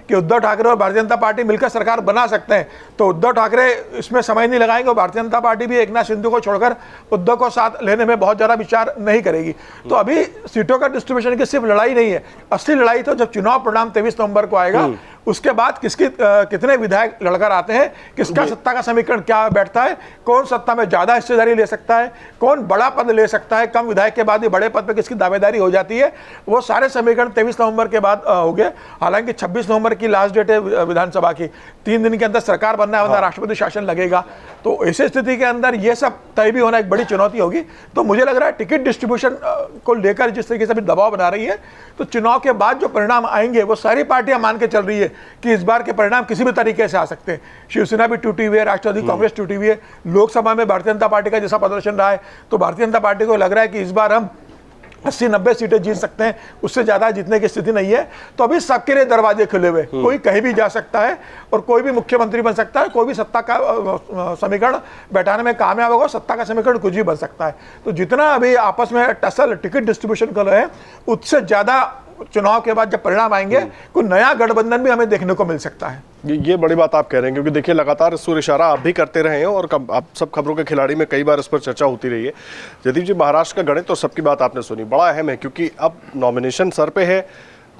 Speaker 7: कि उद्धव ठाकरे और भारतीय जनता पार्टी मिलकर सरकार बना सकते हैं, तो उद्धव ठाकरे इसमें समय नहीं लगाएंगे और भारतीय जनता पार्टी भी एकनाथ शिंदे को छोड़कर उद्धव को साथ लेने में बहुत ज़्यादा विचार नहीं करेगी। तो अभी सीटों का डिस्ट्रीब्यूशन की सिर्फ लड़ाई नहीं है, असली लड़ाई तो जब चुनाव परिणाम 23 नवंबर को आएगा, उसके बाद कितने विधायक लड़कर आते हैं, किसका सत्ता का समीकरण क्या बैठता है, कौन सत्ता में ज़्यादा हिस्सेदारी ले सकता है, कौन बड़ा पद ले सकता है, कम विधायक के बाद भी बड़े पद पर किसकी दावेदारी हो जाती है, वो सारे समीकरण 23 नवंबर के बाद हो गए। हालांकि 26 नवंबर की लास्ट डेट है विधानसभा की, 3 दिन के अंदर सरकार बनना है, वरना राष्ट्रपति शासन लगेगा। तो ऐसी स्थिति के अंदर ये सब तय भी होना एक बड़ी चुनौती होगी। तो मुझे लग रहा है टिकट डिस्ट्रीब्यूशन को लेकर जिस तरीके से अभी दबाव बना रही है, तो चुनाव के बाद जो परिणाम आएंगे वो सारी पार्टियां मान के चल रही है कि इस बार के परिणाम किसी भी तरीके से आ सकते हैं। शिवसेना भी टूटी हुई है, राष्ट्रवादी कांग्रेस टूटी हुई है, लोकसभा में भारतीय जनता पार्टी का जैसा प्रदर्शन रहा है, तो भारतीय जनता पार्टी को लग रहा है कि इस बार हम 80-90 सीटें जीत सकते हैं, उससे ज़्यादा जीतने की स्थिति नहीं है। तो अभी सबके लिए दरवाजे खुले हुए, कोई कहीं भी जा सकता है और कोई भी मुख्यमंत्री बन सकता है, कोई भी सत्ता का समीकरण बैठाने में कामयाब होगा, सत्ता का समीकरण कुछ भी बन सकता है। तो जितना अभी आपस में टसल टिकट डिस्ट्रीब्यूशन कर रहे हैं, उससे ज़्यादा चुनाव के बाद जब परिणाम आएंगे कोई नया गठबंधन भी हमें देखने को मिल सकता है।
Speaker 1: ये बड़ी बात आप कह रहे हैं, क्योंकि देखिए लगातार इस पर इशारा आप भी करते रहे हैं और आप सब खबरों के खिलाड़ी में कई बार इस पर चर्चा होती रही है। जयदीप जी, महाराष्ट्र का गणित तो सबकी बात आपने सुनी, बड़ा अहम है, क्योंकि अब नॉमिनेशन सर पे है,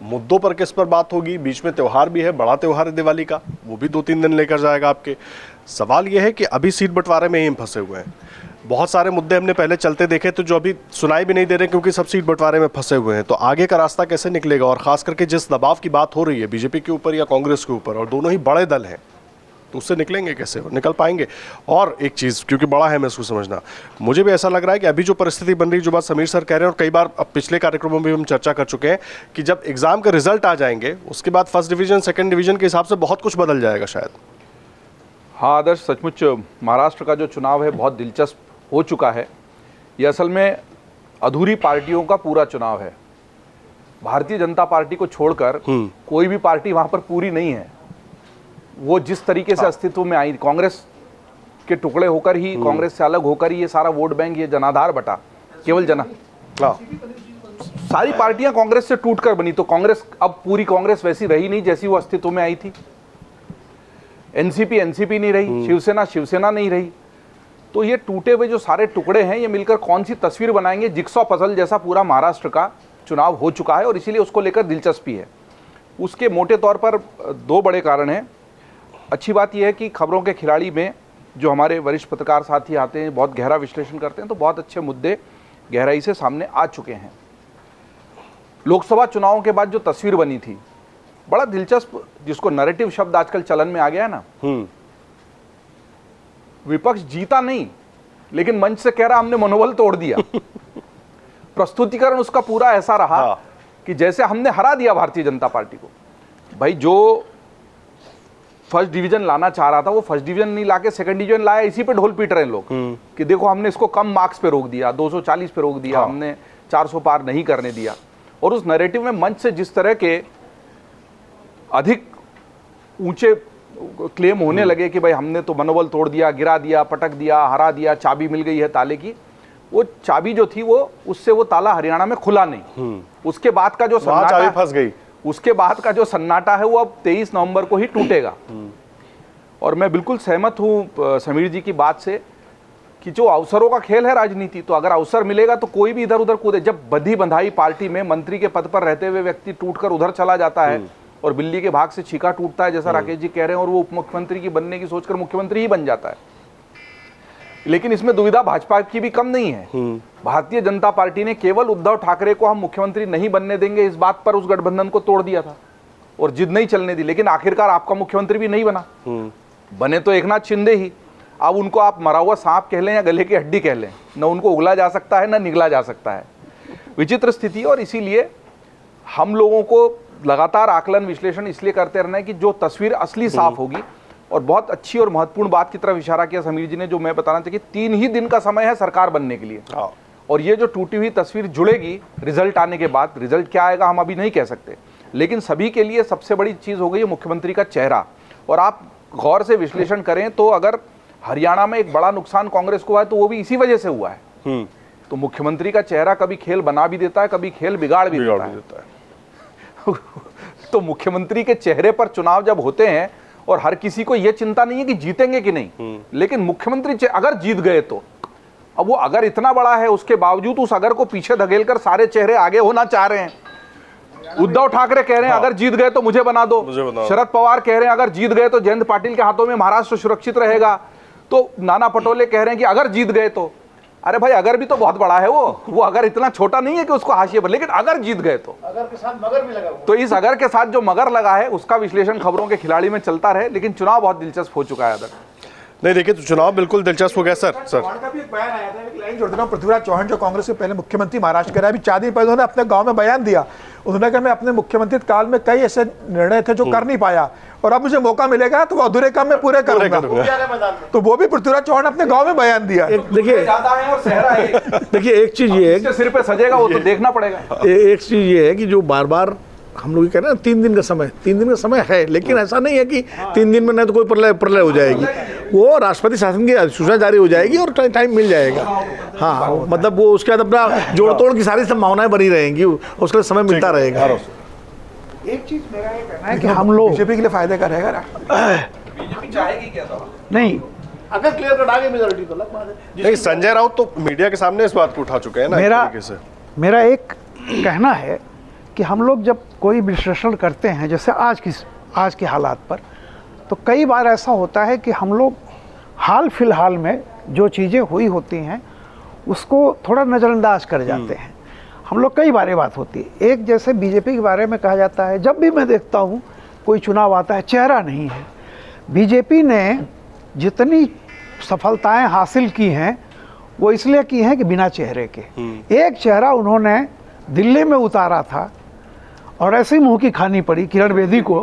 Speaker 1: मुद्दों पर किस पर बात होगी, बीच में त्यौहार भी है, बड़ा त्यौहार है दिवाली का, वो भी 2-3 दिन लेकर जाएगा आपके। सवाल ये है कि अभी सीट बंटवारे में ही हम फंसे हुए हैं। बहुत सारे मुद्दे हमने पहले चलते देखे तो जो अभी सुनाई भी नहीं दे रहे, क्योंकि सब सीट बंटवारे में फंसे हुए हैं। तो आगे का रास्ता कैसे निकलेगा, और खास करके जिस दबाव की बात हो रही है बीजेपी के ऊपर या कांग्रेस के ऊपर, और दोनों ही बड़े दल हैं, तो उससे निकलेंगे कैसे, निकल पाएंगे? और एक चीज़, क्योंकि बड़ा है मैं इसको समझना, मुझे भी ऐसा लग रहा है कि अभी जो परिस्थिति बन रही है, जो बात समीर सर कह रहे हैं और कई बार अब पिछले कार्यक्रमों में भी हम चर्चा कर चुके हैं, कि जब एग्जाम के रिजल्ट आ जाएंगे उसके बाद फर्स्ट डिवीजन सेकेंड डिवीजन के हिसाब से बहुत कुछ बदल जाएगा शायद।
Speaker 6: हाँ आदर्श, सचमुच महाराष्ट्र का जो चुनाव है बहुत दिलचस्प हो चुका है। ये असल में अधूरी पार्टियों का पूरा चुनाव है। भारतीय जनता पार्टी को छोड़कर कोई भी पार्टी वहां पर पूरी नहीं है। वो जिस तरीके से अस्तित्व में आई, कांग्रेस के टुकड़े होकर ही, कांग्रेस से अलग होकर ही ये सारा वोट बैंक, ये जनाधार बटा, केवल सारी पार्टियां कांग्रेस से टूटकर बनी। तो कांग्रेस, अब पूरी कांग्रेस वैसी रही नहीं जैसी वो अस्तित्व में आई थी। एनसीपी नहीं रही, शिवसेना नहीं रही। तो ये टूटे हुए जो सारे टुकड़े हैं, ये मिलकर कौन सी तस्वीर बनाएंगे, जिक्सॉ पजल जैसा पूरा महाराष्ट्र का चुनाव हो चुका है और इसीलिए उसको लेकर दिलचस्पी है। उसके मोटे तौर पर 2 बड़े कारण हैं। अच्छी बात यह है कि खबरों के खिलाड़ी में जो हमारे वरिष्ठ पत्रकार साथी आते हैं, बहुत गहरा विश्लेषण करते हैं, तो बहुत अच्छे मुद्दे गहराई से सामने आ चुके हैं। लोकसभा चुनावों के बाद जो तस्वीर बनी थी, बड़ा दिलचस्प, जिसको नैरेटिव शब्द आजकल चलन में आ गया है ना, विपक्ष जीता नहीं लेकिन मंच से कह रहा हमने मनोबल तोड़ दिया। प्रस्तुतिकरण उसका पूरा ऐसा रहा कि जैसे हमने हरा दिया भारतीय जनता पार्टी को। भाई जो फर्स्ट डिवीजन लाना चाह रहा था वो फर्स्ट डिवीजन नहीं लाके सेकंड डिवीजन लाया, इसी पे ढोल पीट रहे हैं लोग कि देखो हमने इसको कम मार्क्स पे रोक दिया, 240 पे रोक दिया, हमने 400 पार नहीं करने दिया। और उस नैरेटिव में मंच से जिस तरह के अधिक ऊंचे क्लेम होने लगे कि भाई हमने तो मनोबल तोड़ दिया, गिरा दिया, पटक दिया, हरा दिया, चाबी मिल गई है ताले की, वो चाबी जो थी वो, उससे वो ताला हरियाणा में खुला नहीं। उसके बाद का जो
Speaker 1: चाबी फंस गई,
Speaker 6: उसके बाद का जो सन्नाटा है वो अब 23 नवंबर को ही टूटेगा। और मैं बिल्कुल सहमत हूं समीर जी की बात से कि जो अवसरों का खेल है राजनीति, तो अगर अवसर मिलेगा तो कोई भी इधर उधर कूदे। जब बंधी बंधाई पार्टी में मंत्री के पद पर रहते हुए व्यक्ति टूटकर उधर चला जाता है और बिल्ली के भाग से छीका टूटता है, जैसा राकेश जी कह रहे हैं, और वो उप मुख्यमंत्री की बनने की सोचकर मुख्यमंत्री ही बन जाता है। लेकिन इसमें दुविधा भाजपा की भी कम नहीं है। भारतीय जनता पार्टी ने केवल उद्धव ठाकरे को हम मुख्यमंत्री नहीं बनने देंगे इस बात पर उस गठबंधन को तोड़ दिया था और जिद नहीं चलने दी। लेकिन आखिरकार आपका मुख्यमंत्री भी नहीं बना, बने तो एकनाथ शिंदे ही। अब उनको आप मरा हुआ सांप कह लें या गले की हड्डी कह लें, न उनको उगला जा सकता है न निगला जा सकता है। विचित्र स्थिति। और इसीलिए हम लोगों को लगातार आकलन विश्लेषण इसलिए करते रहना है कि जो तस्वीर असली साफ होगी। और बहुत अच्छी और महत्वपूर्ण बात की तरफ इशारा किया समीर जी ने, जो मैं बताना चाहिए कि 3 ही दिन का समय है सरकार बनने के लिए। और ये जो टूटी हुई तस्वीर जुड़ेगी रिजल्ट आने के बाद, रिजल्ट क्या आएगा हम अभी नहीं कह सकते, लेकिन सभी के लिए सबसे बड़ी चीज़ हो गई है मुख्यमंत्री का चेहरा। और आप गौर से विश्लेषण करें तो अगर हरियाणा में एक बड़ा नुकसान कांग्रेस को हुआ है तो वो भी इसी वजह से हुआ है। तो मुख्यमंत्री का चेहरा कभी खेल बना भी देता है, कभी खेल बिगाड़ भी देता है। तो मुख्यमंत्री के चेहरे पर चुनाव जब होते हैं और हर किसी को यह चिंता नहीं है कि जीतेंगे कि नहीं, लेकिन मुख्यमंत्री अगर जीत गए तो अब वो अगर इतना बड़ा है उसके बावजूद उस अगर को पीछे धकेलकर सारे चेहरे आगे होना चाह रहे हैं। उद्धव ठाकरे कह रहे हैं अगर जीत गए तो मुझे बना दो, शरद पवार कह रहे हैं अगर जीत गए तो जयंत पाटिल के हाथों में महाराष्ट्र सुरक्षित रहेगा, तो नाना पटोले कह रहे हैं कि अगर जीत गए तो, अरे भाई अगर भी तो बहुत बड़ा है वो अगर इतना छोटा नहीं है कि उसको हाशिए पर, लेकिन अगर जीत गए तो, अगर के साथ मगर भी लगा, तो इस अगर के साथ जो मगर लगा है उसका विश्लेषण खबरों के खिलाड़ी में चलता रहे, लेकिन चुनाव बहुत दिलचस्प हो चुका है।
Speaker 1: नहीं देखिए, तो चुनाव बिल्कुल दिलचस्प हो गया सर।
Speaker 7: चौहान का भी एक बयान आया था, एक लाइन जोड़ देना, पृथ्वीराज चौहान जो कांग्रेस के पहले मुख्यमंत्री महाराष्ट्र के रहे, अभी 4 दिन पहले उन्होंने अपने गांव में बयान दिया, उन्होंने कहा मैं अपने मुख्यमंत्री काल में कई ऐसे निर्णय थे जो कर नहीं पाया और अब मुझे मौका मिलेगा तो वो अधूरे काम में पूरे करूंगा। तो वो भी पृथ्वीराज चौहान अपने गाँव में बयान दिया।
Speaker 2: देखिए एक चीज ये है,
Speaker 6: सिर पे सजेगा वो तो देखना पड़ेगा।
Speaker 2: एक चीज ये है कि जो बार बार हम लोग कह रहे हैं 3 दिन का समय, 3 दिन का समय है, लेकिन ऐसा नहीं है कि 3 दिन में नहीं तो कोई प्रलय हो जाएगी, वो राष्ट्रपति शासन की अधिसूचना जारी हो जाएगी और टाइम मिल जाएगा। हाँ, मतलब वो उसके बाद अपना जोड़ तोड़ की सारी संभावनाएं बनी रहेंगी, उसके लिए समय मिलता रहेगा।
Speaker 5: एक चीज मेरा ये कहना है कि हम लोग
Speaker 7: बीजेपी के लिए फायदे का रहेगा।
Speaker 6: बीजेपी चाहेगी क्या तो
Speaker 5: नहीं,
Speaker 2: अगर क्लियर कट आ गई मेजॉरिटी तो अलग बात है।
Speaker 1: नहीं, संजय राउत तो मीडिया के सामने इस बात को उठा चुके हैं ना एक तरीके से।
Speaker 5: मेरा एक कहना है कि हम लोग जब कोई विश्लेषण करते हैं जैसे आज के हालात पर, तो कई बार ऐसा होता है कि हम लोग हाल फिलहाल में जो चीज़ें हुई होती हैं उसको थोड़ा नज़रअंदाज कर जाते हैं। हम लोग कई बार ये बात होती है, एक जैसे बीजेपी के बारे में कहा जाता है, जब भी मैं देखता हूँ कोई चुनाव आता है चेहरा नहीं है। बीजेपी ने जितनी सफलताएं हासिल की हैं वो इसलिए की हैं कि बिना चेहरे के। एक चेहरा उन्होंने दिल्ली में उतारा था और ऐसे ही मुंह की खानी पड़ी किरण बेदी को,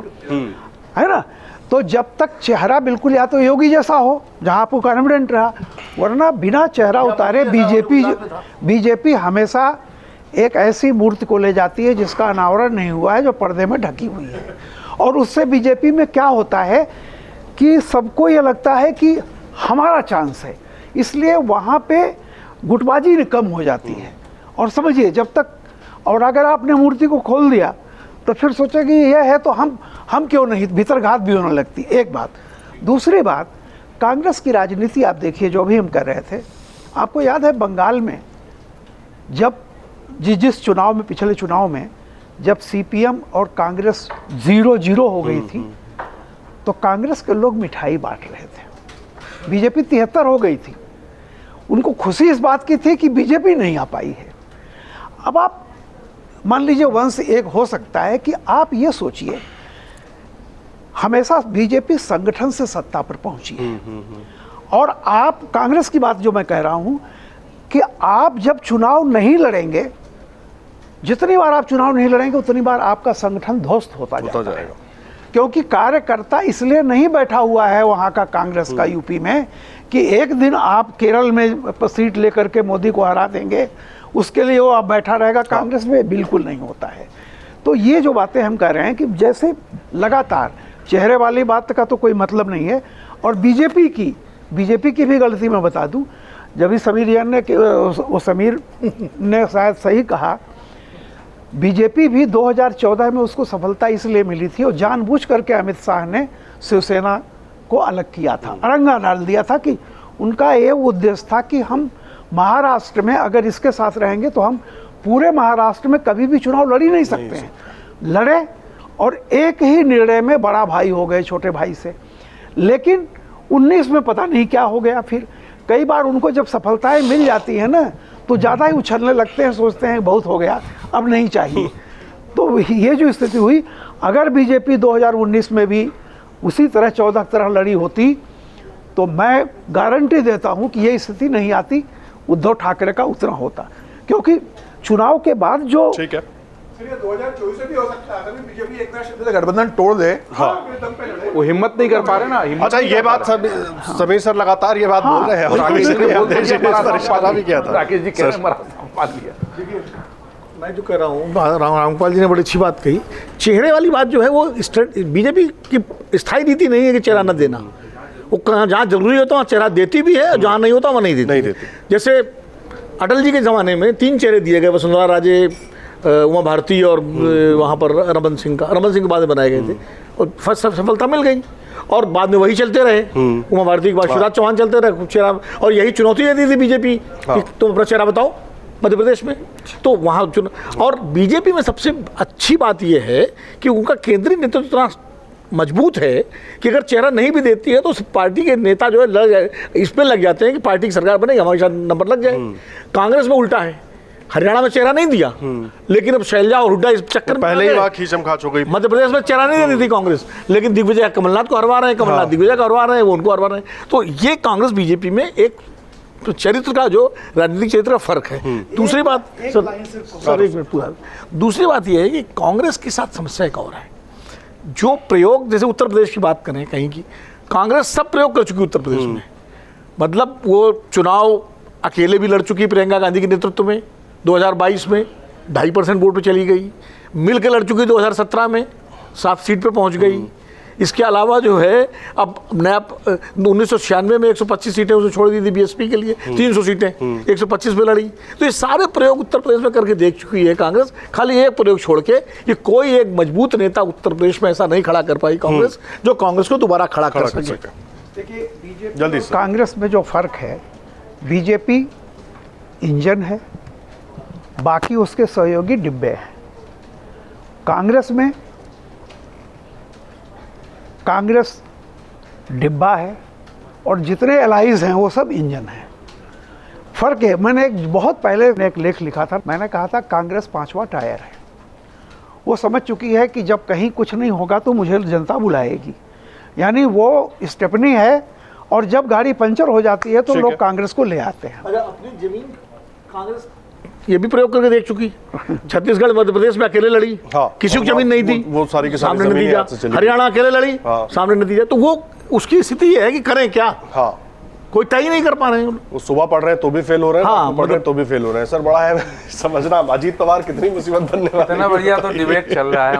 Speaker 5: है ना। तो जब तक चेहरा बिल्कुल या तो योगी जैसा हो जहां आपको कॉन्फिडेंट रहा, वरना बिना चेहरा उतारे बीजेपी हमेशा एक ऐसी मूर्ति को ले जाती है जिसका अनावरण नहीं हुआ है, जो पर्दे में ढकी हुई है। और उससे बीजेपी में क्या होता है कि सबको ये लगता है कि हमारा चांस है, इसलिए वहाँ पे गुटबाजी कम हो जाती है। और समझिए जब तक, और अगर आपने मूर्ति को खोल दिया तो फिर सोचे कि यह है तो हम क्यों नहीं, भीतर घात भी होने लगती। एक बात। दूसरी बात, कांग्रेस की राजनीति आप देखिए जो भी हम कर रहे थे, आपको याद है बंगाल में जब जिस चुनाव में, पिछले चुनाव में जब सीपीएम और कांग्रेस 0-0 हो गई थी तो कांग्रेस के लोग मिठाई बांट रहे थे, बीजेपी 73 हो गई थी। उनको खुशी इस बात की थी कि बीजेपी नहीं आ पाई है। अब आप मान लीजिए वंश एक हो सकता है कि आप ये सोचिए, हमेशा बीजेपी संगठन से सत्ता पर पहुंची है, और आप कांग्रेस की बात जो मैं कह रहा हूं कि आप जब चुनाव नहीं लड़ेंगे, जितनी बार आप चुनाव नहीं लड़ेंगे उतनी बार आपका संगठन ध्वस्त होता जाएगा। क्योंकि कार्यकर्ता इसलिए नहीं बैठा हुआ है वहाँ का कांग्रेस का यूपी में कि एक दिन आप केरल में सीट लेकर के मोदी को हरा देंगे, उसके लिए वो आप बैठा रहेगा। कांग्रेस में बिल्कुल नहीं होता है। तो ये जो बातें हम कह रहे हैं कि जैसे लगातार चेहरे वाली बात का तो कोई मतलब नहीं है। और बीजेपी की भी गलती मैं बता दूं, जब भी समीर जैन ने, वो समीर ने शायद सही कहा, बीजेपी भी 2014 में उसको सफलता इसलिए मिली थी और जानबूझ करके अमित शाह ने शिवसेना को अलग किया था, अरंगा डाल दिया था कि उनका ये उद्देश्य था कि हम महाराष्ट्र में अगर इसके साथ रहेंगे तो हम पूरे महाराष्ट्र में कभी भी चुनाव लड़ ही नहीं सकते हैं। लड़े और एक ही निर्णय में बड़ा भाई हो गए छोटे भाई से। लेकिन 19 में पता नहीं क्या हो गया, फिर कई बार उनको जब सफलताएं मिल जाती है ना तो ज़्यादा ही उछलने लगते हैं, सोचते हैं बहुत हो गया अब नहीं चाहिए। तो ये जो स्थिति हुई, अगर बीजेपी 2019 में भी उसी तरह 14 तरह लड़ी होती तो मैं गारंटी देता हूं कि ये स्थिति नहीं आती, उद्धव ठाकरे का उतना होता। क्योंकि चुनाव के बाद जो
Speaker 7: चलिए 2024 में भी हो सकता है, अगर बीजेपी एक तरह से गठबंधन तोड़ दे,
Speaker 1: हाँ।
Speaker 7: दम पे लड़े।
Speaker 6: वो हिम्मत नहीं कर पा रहे ना, हिम्मत
Speaker 1: अच्छा,
Speaker 6: नहीं
Speaker 1: ये
Speaker 6: कर पा
Speaker 1: बात समीर सर लगातार ये बात बोल रहे हैं, और
Speaker 6: राकेश
Speaker 1: किसी
Speaker 6: जी
Speaker 1: ने
Speaker 6: बोल
Speaker 1: देश
Speaker 6: दिया,
Speaker 1: ने इस पर
Speaker 6: हमारा
Speaker 1: इशारा भी किया था।
Speaker 6: राकेश जी कह रहे हैं, हमारा संपाद लिया।
Speaker 2: मैं जो कह रहा हूँ, रामपाल जी ने बड़ी अच्छी बात कही। चेहरे वाली बात जो है वो बीजेपी की स्थायी नीति नहीं है कि चेहरा न देना। वो कहाँ जहाँ जरूरी होता है वहाँ चेहरा देती भी है, और जहाँ नहीं होता वहाँ नहीं देती। जैसे अटल जी के ज़माने में 3 चेहरे दिए गए, वसुंधरा राजे, उमा भारती और वहाँ पर रमन सिंह के बाद में बनाए गए थे, और फर्स्ट सफलता मिल गई, और बाद में वही चलते रहे। उमा भारती के बाद शिवराज चौहान चलते रहे चेहरा, और यही चुनौती देती थी बीजेपी कि तुम अपना चेहरा बताओ मध्य प्रदेश में। तो वहाँ और बीजेपी में सबसे अच्छी बात यह है कि उनका केंद्रीय नेतृत्व इतना मजबूत है कि अगर चेहरा नहीं भी देती है तो उस पार्टी के नेता जो है इसमें लग जाते हैं कि पार्टी की सरकार बनेगी, हमारे साथ नंबर लग जाए। कांग्रेस में उल्टा है, हरियाणा में चेहरा नहीं दिया, लेकिन अब शैलजा और हुड्डा इस चक्कर में
Speaker 1: पहले ही वहाँ खींचम खाच हो गई।
Speaker 2: मध्य प्रदेश में चेहरा नहीं देती थी कांग्रेस, लेकिन दिग्विजय कमलनाथ को हरवा रहे हैं, कमलनाथ दिग्विजय को हरवा रहे हैं, वो उनको हरवा रहे हैं। तो ये कांग्रेस बीजेपी में एक चरित्र का, जो राजनीतिक चरित्र का फर्क है। दूसरी बात सर एक मिनट पूरा, दूसरी बात यह है कि कांग्रेस के साथ समस्या एक और है। जो प्रयोग, जैसे उत्तर प्रदेश की बात करें कहीं की, कांग्रेस सब प्रयोग कर चुकी उत्तर प्रदेश में। मतलब वो चुनाव अकेले भी लड़ चुकी प्रियंका गांधी के नेतृत्व में 2022 में 2.5% वोट पे चली गई, मिल के लड़ चुकी 2017 में 7 सीट पे पहुंच गई। इसके अलावा जो है अब नया 1996 में 125 सीटें उसे छोड़ दी थी बीएसपी के लिए, 300 सीटें 125 में लड़ी। तो ये सारे प्रयोग उत्तर प्रदेश में करके देख चुकी है कांग्रेस। खाली एक प्रयोग छोड़ के कि कोई एक मजबूत नेता उत्तर प्रदेश में ऐसा नहीं खड़ा कर पाई कांग्रेस जो कांग्रेस को दोबारा खड़ा कर सके।
Speaker 5: देखिए बीजेपी
Speaker 1: जल्दी
Speaker 5: और
Speaker 1: से।
Speaker 5: कांग्रेस में जो फर्क है, बीजेपी इंजन है, बाकी उसके सहयोगी डिब्बे हैं। कांग्रेस डिब्बा है और जितने एलाइज हैं वो सब इंजन हैं। फर्क है, मैंने बहुत पहले एक लेख लिखा था, मैंने कहा था कांग्रेस 5वां टायर है। वो समझ चुकी है कि जब कहीं कुछ नहीं होगा तो मुझे जनता बुलाएगी, यानी वो स्टेपनी है, और जब गाड़ी पंचर हो जाती है तो लोग कांग्रेस को ले आते हैं।
Speaker 2: अगर अपनी जमीन कांग्रेस ये भी प्रयोग करके देख चुकी। छत्तीसगढ़ मध्य प्रदेश में अकेले लड़ी, किसी को जमीन नहीं दी,
Speaker 1: वो सारी की सारी
Speaker 2: सामने
Speaker 1: जमीनें
Speaker 2: नतीजा।
Speaker 1: हाथ से चली।
Speaker 2: हरियाणा अकेले लड़ी, सामने नतीजा। तो वो उसकी स्थिति ये है कि करें क्या,
Speaker 1: हाँ,
Speaker 2: कोई तय नहीं कर पा रहे हैं।
Speaker 1: वो सुबह पढ़ रहे हैं तो भी फेल हो रहे हैं,
Speaker 2: हाँ,
Speaker 1: पढ़ रहे हैं तो भी फेल हो रहे हैं। सर बड़ा है समझना, अजीत पवार कितनी मुसीबत बनने वाली है।
Speaker 3: इतना बढ़िया तो डिबेट चल रहा है,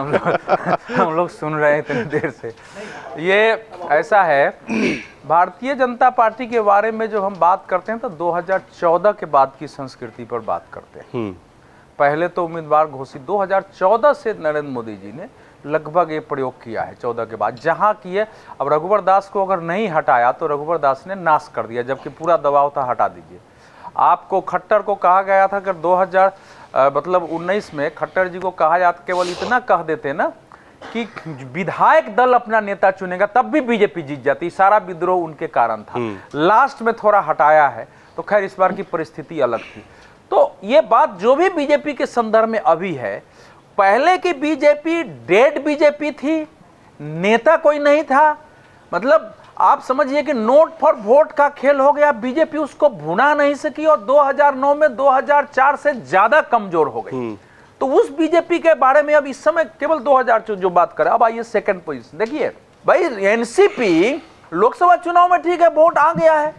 Speaker 3: हम लोग सुन रहे हैं इतनी देर से। ये ऐसा है, भारतीय जनता पार्टी के बारे में जब हम बात करते हैं तो 2014 के बाद की संस्कृति पर बात करते हैं। पहले तो उम्मीदवार घोषित 2014 से नरेंद्र मोदी जी ने लगभग ये प्रयोग किया है 14 के बाद, जहां किए। अब रघुवर दास को अगर नहीं हटाया तो रघुवर दास ने नाश कर दिया, जबकि पूरा दबाव था हटा दीजिए। आपको खट्टर को कहा गया था कि 2019 में खट्टर जी को कहा जाता, केवल इतना कह देते ना कि विधायक दल अपना नेता चुनेगा तब भी बीजेपी जीत जाती। सारा विद्रोह उनके कारण था। लास्ट में थोड़ा हटाया है, तो खैर इस बार की परिस्थिति अलग थी। तो ये बात जो भी बीजेपी के संदर्भ में अभी है, पहले की बीजेपी डेड बीजेपी थी, नेता कोई नहीं था। मतलब आप समझिए कि नोट फॉर वोट का खेल हो गया, बीजेपी उसको भुना नहीं सकी और 2009 में 2004 से ज्यादा कमजोर हो गई। तो उस बीजेपी के बारे में अब इस समय केवल 2004 जो बात करें। अब आइए सेकंड पोजीशन देखिए भाई, एनसीपी लोकसभा चुनाव में ठीक है वोट आ गया है,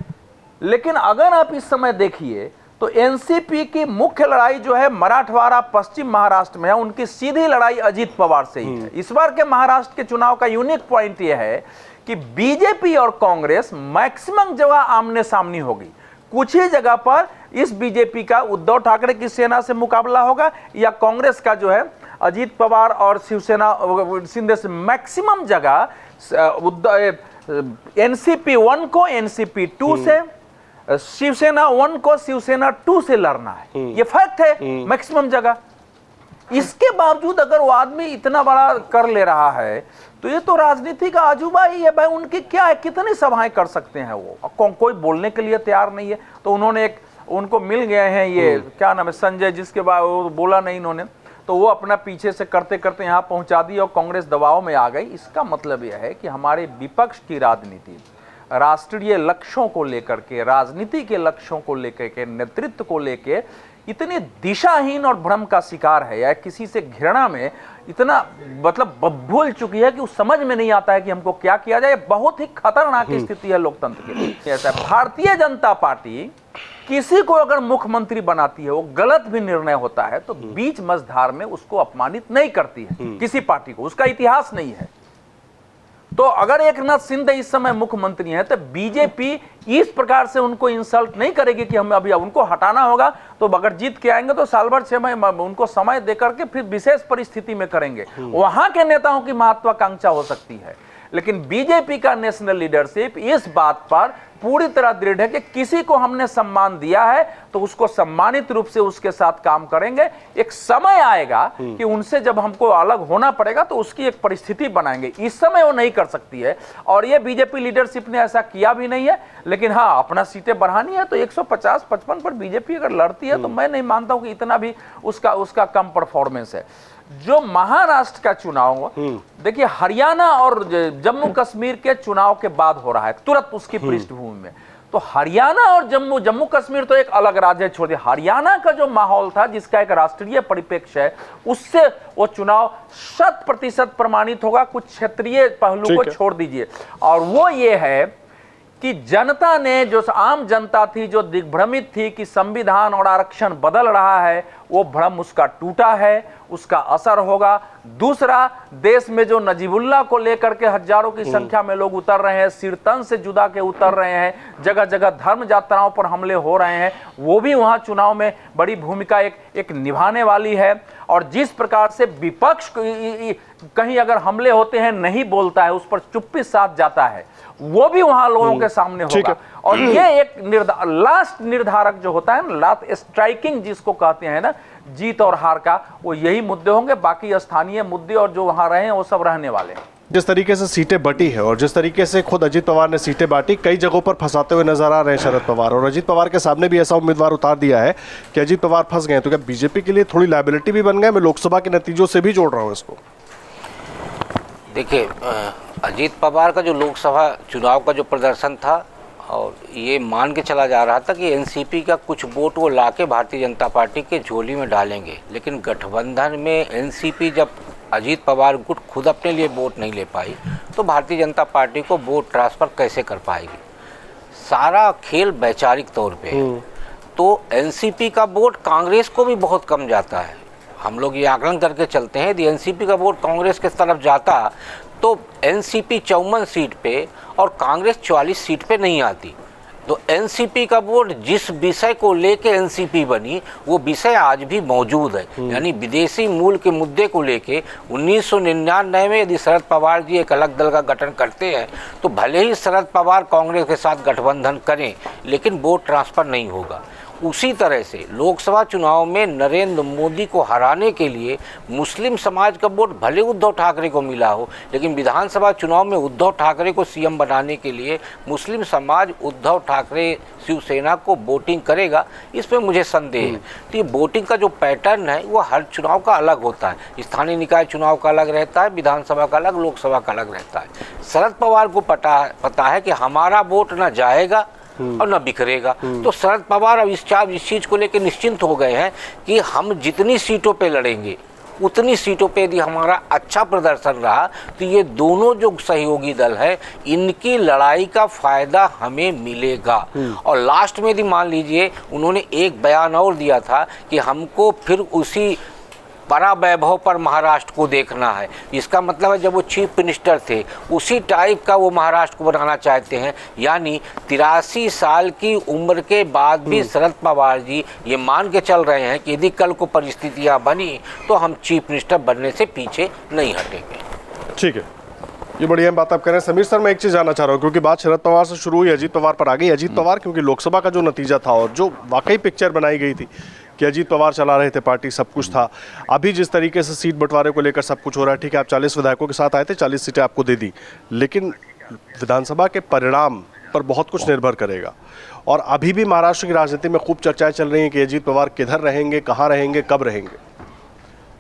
Speaker 3: लेकिन अगर आप इस समय देखिए तो एनसीपी की मुख्य लड़ाई जो है मराठवाड़ा पश्चिम महाराष्ट्र में है। उनकी सीधी लड़ाई अजीत पवार से ही है। इस बार के महाराष्ट्र के चुनाव का यूनिक पॉइंट यह है कि बीजेपी और कांग्रेस मैक्सिमम जगह आमने सामने होगी। कुछ ही जगह पर इस बीजेपी का उद्धव ठाकरे की सेना से मुकाबला होगा, या कांग्रेस का जो है अजीत पवार और शिवसेना शिंदे से। मैक्सिमम जगह एनसीपी 1 को एनसीपी 2 से, शिवसेना 1 को शिवसेना 2 से लड़ना है। ये फैक्ट है मैक्सिमम जगह। इसके बावजूद अगर वो आदमी इतना बड़ा कर ले रहा है तो ये तो राजनीति का अजूबा ही है भाई। उनकी क्या है, कितनी सभाएं कर सकते हैं वो, कोई बोलने के लिए तैयार नहीं है। तो उन्होंने उनको मिल गए हैं ये क्या नाम है संजय, जिसके बाद वो बोला नहीं इन्होंने, तो वो अपना पीछे से करते करते यहाँ पहुंचा दी और कांग्रेस दबाव में आ गई। इसका मतलब यह है कि हमारे विपक्ष की राजनीति राष्ट्रीय लक्ष्यों को लेकर के, राजनीति के लक्ष्यों को लेकर के, नेतृत्व को लेकर इतनी दिशाहीन और भ्रम का शिकार है या किसी से घृणा में इतना मतलब भूल चुकी है कि उस समझ में नहीं आता है कि हमको क्या किया जाए। बहुत ही खतरनाक स्थिति है लोकतंत्र के लिए। ऐसा भारतीय जनता पार्टी किसी को अगर मुख्यमंत्री बनाती है, वो गलत भी निर्णय होता है तो बीच मझधार में उसको अपमानित नहीं करती है किसी पार्टी को, उसका इतिहास नहीं है। तो अगर एकनाथ शिंदे इस समय मुख्यमंत्री हैं तो बीजेपी इस प्रकार से उनको इंसल्ट नहीं करेगी कि हमें अभी उनको हटाना होगा, तो अगर जीत के आएंगे तो साल भर 6 महीने उनको समय देकर के फिर विशेष परिस्थिति में करेंगे। वहां के नेताओं की महत्वाकांक्षा हो सकती है, लेकिन बीजेपी का नेशनल लीडरशिप इस बात पर पूरी तरह दृढ़ है कि किसी को हमने सम्मान दिया है तो उसको सम्मानित रूप से उसके साथ काम करेंगे। एक समय आएगा कि उनसे जब हमको अलग होना पड़ेगा तो उसकी एक परिस्थिति बनाएंगे, इस समय वो नहीं कर सकती है। और ये बीजेपी लीडरशिप ने ऐसा किया भी नहीं है। लेकिन हाँ, अपना सीटें बढ़ानी है तो 150-55 पर बीजेपी अगर लड़ती है तो मैं नहीं मानता हूं कि इतना भी उसका कम परफॉर्मेंस है। जो महाराष्ट्र का चुनाव देखिए, हरियाणा और जम्मू कश्मीर के चुनाव के बाद हो रहा है, तुरंत उसकी पृष्ठभूमि में। तो हरियाणा और जम्मू कश्मीर तो एक अलग राज्य छोड़ दिया। हरियाणा का जो माहौल था, जिसका एक राष्ट्रीय परिप्रेक्ष्य है, उससे वो चुनाव 100% प्रमाणित होगा। कुछ क्षेत्रीय पहलू को छोड़ दीजिए, और वो ये है कि जनता ने, जो आम जनता थी जो दिग्भ्रमित थी कि संविधान और आरक्षण बदल रहा है, वो भ्रम उसका टूटा है, उसका असर होगा। दूसरा, देश में जो नजीबुल्लाह को लेकर के हजारों की संख्या में लोग उतर रहे हैं, सिरतन से जुदा के उतर रहे हैं, जगह जगह धर्म यात्राओं पर हमले हो रहे हैं, वो भी वहां चुनाव में बड़ी भूमिका एक निभाने वाली है। और जिस प्रकार से विपक्ष कहीं अगर हमले होते हैं नहीं बोलता है, उस पर चुप्पी साध जाता है, वो भी वहां लोगों के सामने होगा। और ये एक लास्ट निर्धारक जो होता है ना, लास्ट स्ट्राइकिंग जिसको कहते हैं ना, जीत और हार का, वो यही मुद्दे होंगे। बाकी स्थानीय मुद्दे और जो वहां रहे हैं वो सब रहने वाले हैं।
Speaker 1: जिस तरीके से सीटें बटी है और जिस तरीके से खुद अजीत पवार ने सीटें बांटी, कई जगहों पर फंसाते हुए नजर आ रहे हैं शरद पवार, और अजीत पवार के सामने भी ऐसा उम्मीदवार उतार दिया है कि अजीत पवार फंस गए। तो क्या बीजेपी के लिए थोड़ी लायबिलिटी भी बन गए? मैं लोकसभा के नतीजों से भी जोड़ रहा हूँ इसको।
Speaker 4: देखिए, अजीत पवार का जो लोकसभा चुनाव का जो प्रदर्शन था, और ये मान के चला जा रहा था कि एनसीपी का कुछ वोट वो लाके भारतीय जनता पार्टी के झोली में डालेंगे, लेकिन गठबंधन में एनसीपी जब अजीत पवार गुट खुद अपने लिए वोट नहीं ले पाई तो भारतीय जनता पार्टी को वोट ट्रांसफ़र कैसे कर पाएगी? सारा खेल वैचारिक तौर पे है। तो एनसीपी का वोट कांग्रेस को भी बहुत कम जाता है। हम लोग ये आकलन करके चलते हैं, यदि एनसीपी का वोट कांग्रेस के तरफ जाता तो एनसीपी 54 सीट पे और कांग्रेस 44 सीट पे नहीं आती। तो एनसीपी का वोट जिस विषय को लेके एनसीपी बनी, वो विषय आज भी मौजूद है। यानी विदेशी मूल के मुद्दे को लेके 1999 में यदि शरद पवार जी एक अलग दल का गठन करते हैं तो भले ही शरद पवार कांग्रेस के साथ गठबंधन करें, लेकिन वोट ट्रांसफ़र नहीं होगा। उसी तरह से लोकसभा चुनाव में नरेंद्र मोदी को हराने के लिए मुस्लिम समाज का वोट भले उद्धव ठाकरे को मिला हो, लेकिन विधानसभा चुनाव में उद्धव ठाकरे को सीएम बनाने के लिए मुस्लिम समाज उद्धव ठाकरे शिवसेना को वोटिंग करेगा, इसमें मुझे संदेह है। तो ये वोटिंग का जो पैटर्न है वो हर चुनाव का अलग होता है। स्थानीय निकाय चुनाव का अलग रहता है, विधानसभा का अलग, लोकसभा का अलग रहता है। शरद पवार को पता है कि हमारा वोट न जाएगा और न बिखरेगा। तो शरद पवार अब इस चीज़ को लेकर निश्चिंत हो गए हैं कि हम जितनी सीटों पे लड़ेंगे उतनी सीटों पे यदि हमारा अच्छा प्रदर्शन रहा तो ये दोनों जो सहयोगी दल है, इनकी लड़ाई का फायदा हमें मिलेगा। और लास्ट में यदि मान लीजिए उन्होंने एक बयान और दिया था कि हमको फिर उसी परावैभव पर महाराष्ट्र को देखना है। इसका मतलब है जब वो चीफ मिनिस्टर थे उसी टाइप का वो महाराष्ट्र को बनाना चाहते हैं। यानी 83 साल की उम्र के बाद भी शरद पवार जी ये मान के चल रहे हैं कि यदि कल को परिस्थितियां बनी तो हम चीफ मिनिस्टर बनने से पीछे नहीं हटेंगे।
Speaker 1: ठीक है, ये बढ़िया बात आप कह रहे हैं। समीर सर, मैं एक चीज़ जानना चाह रहा हूँ, क्योंकि बात शरद पवार से शुरू हुई, अजीत पवार पर आ गई। अजीत पवार, क्योंकि लोकसभा का जो नतीजा था और जो वाकई पिक्चर बनाई गई थी कि अजीत पवार चला रहे थे पार्टी, सब कुछ था। अभी जिस तरीके से सीट बंटवारे को लेकर सब कुछ हो रहा है, ठीक है, आप 40 विधायकों के साथ आए थे, 40 सीटें आपको दे दी, लेकिन विधानसभा के परिणाम पर बहुत कुछ निर्भर करेगा। और अभी भी महाराष्ट्र की राजनीति में खूब चर्चाएं चल रही हैं कि अजीत पवार किधर रहेंगे, कहाँ रहेंगे, कब रहेंगे।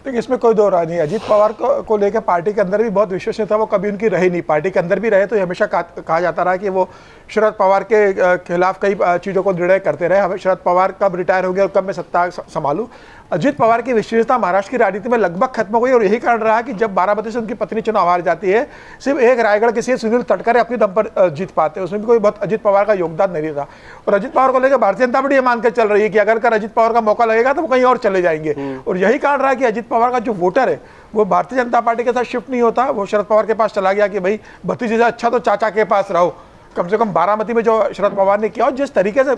Speaker 7: देखिए इसमें कोई दो राय नहीं। अजीत पवार को लेकर पार्टी के अंदर भी बहुत विश्वसनीयता वो कभी उनकी रही नहीं। पार्टी के अंदर भी रहे तो हमेशा कहा जाता रहा कि वो शरद पवार के खिलाफ कई चीज़ों को दृढ़ करते रहे। हमें शरद पवार कब रिटायर हो गया और कब मैं सत्ता संभालूं। अजीत पवार की विश्वसनीयता महाराष्ट्र की राजनीति में लगभग खत्म हो गई और यही कारण रहा कि जब बारामती से उनकी पत्नी चुनाव हार जाती है, सिर्फ एक रायगढ़ के सीएम सुनील तटकरे अपनी दम पर जीत पाते हैं। उसमें भी कोई बहुत अजीत पवार का योगदान नहीं था। और अजीत पवार को लेकर भारतीय जनता पार्टी ये मान कर चल रही है कि अगर अजीत पवार का मौका लगेगा तो वो कहीं और चले जाएंगे। और यही कारण रहा कि अजीत पवार का जो वोटर है वो भारतीय जनता पार्टी के साथ शिफ्ट नहीं होता। वो शरद पवार के पास चला गया कि भाई भतीजे से अच्छा तो चाचा के पास रहो। कम से कम बारामती में जो शरद पवार ने किया और जिस तरीके से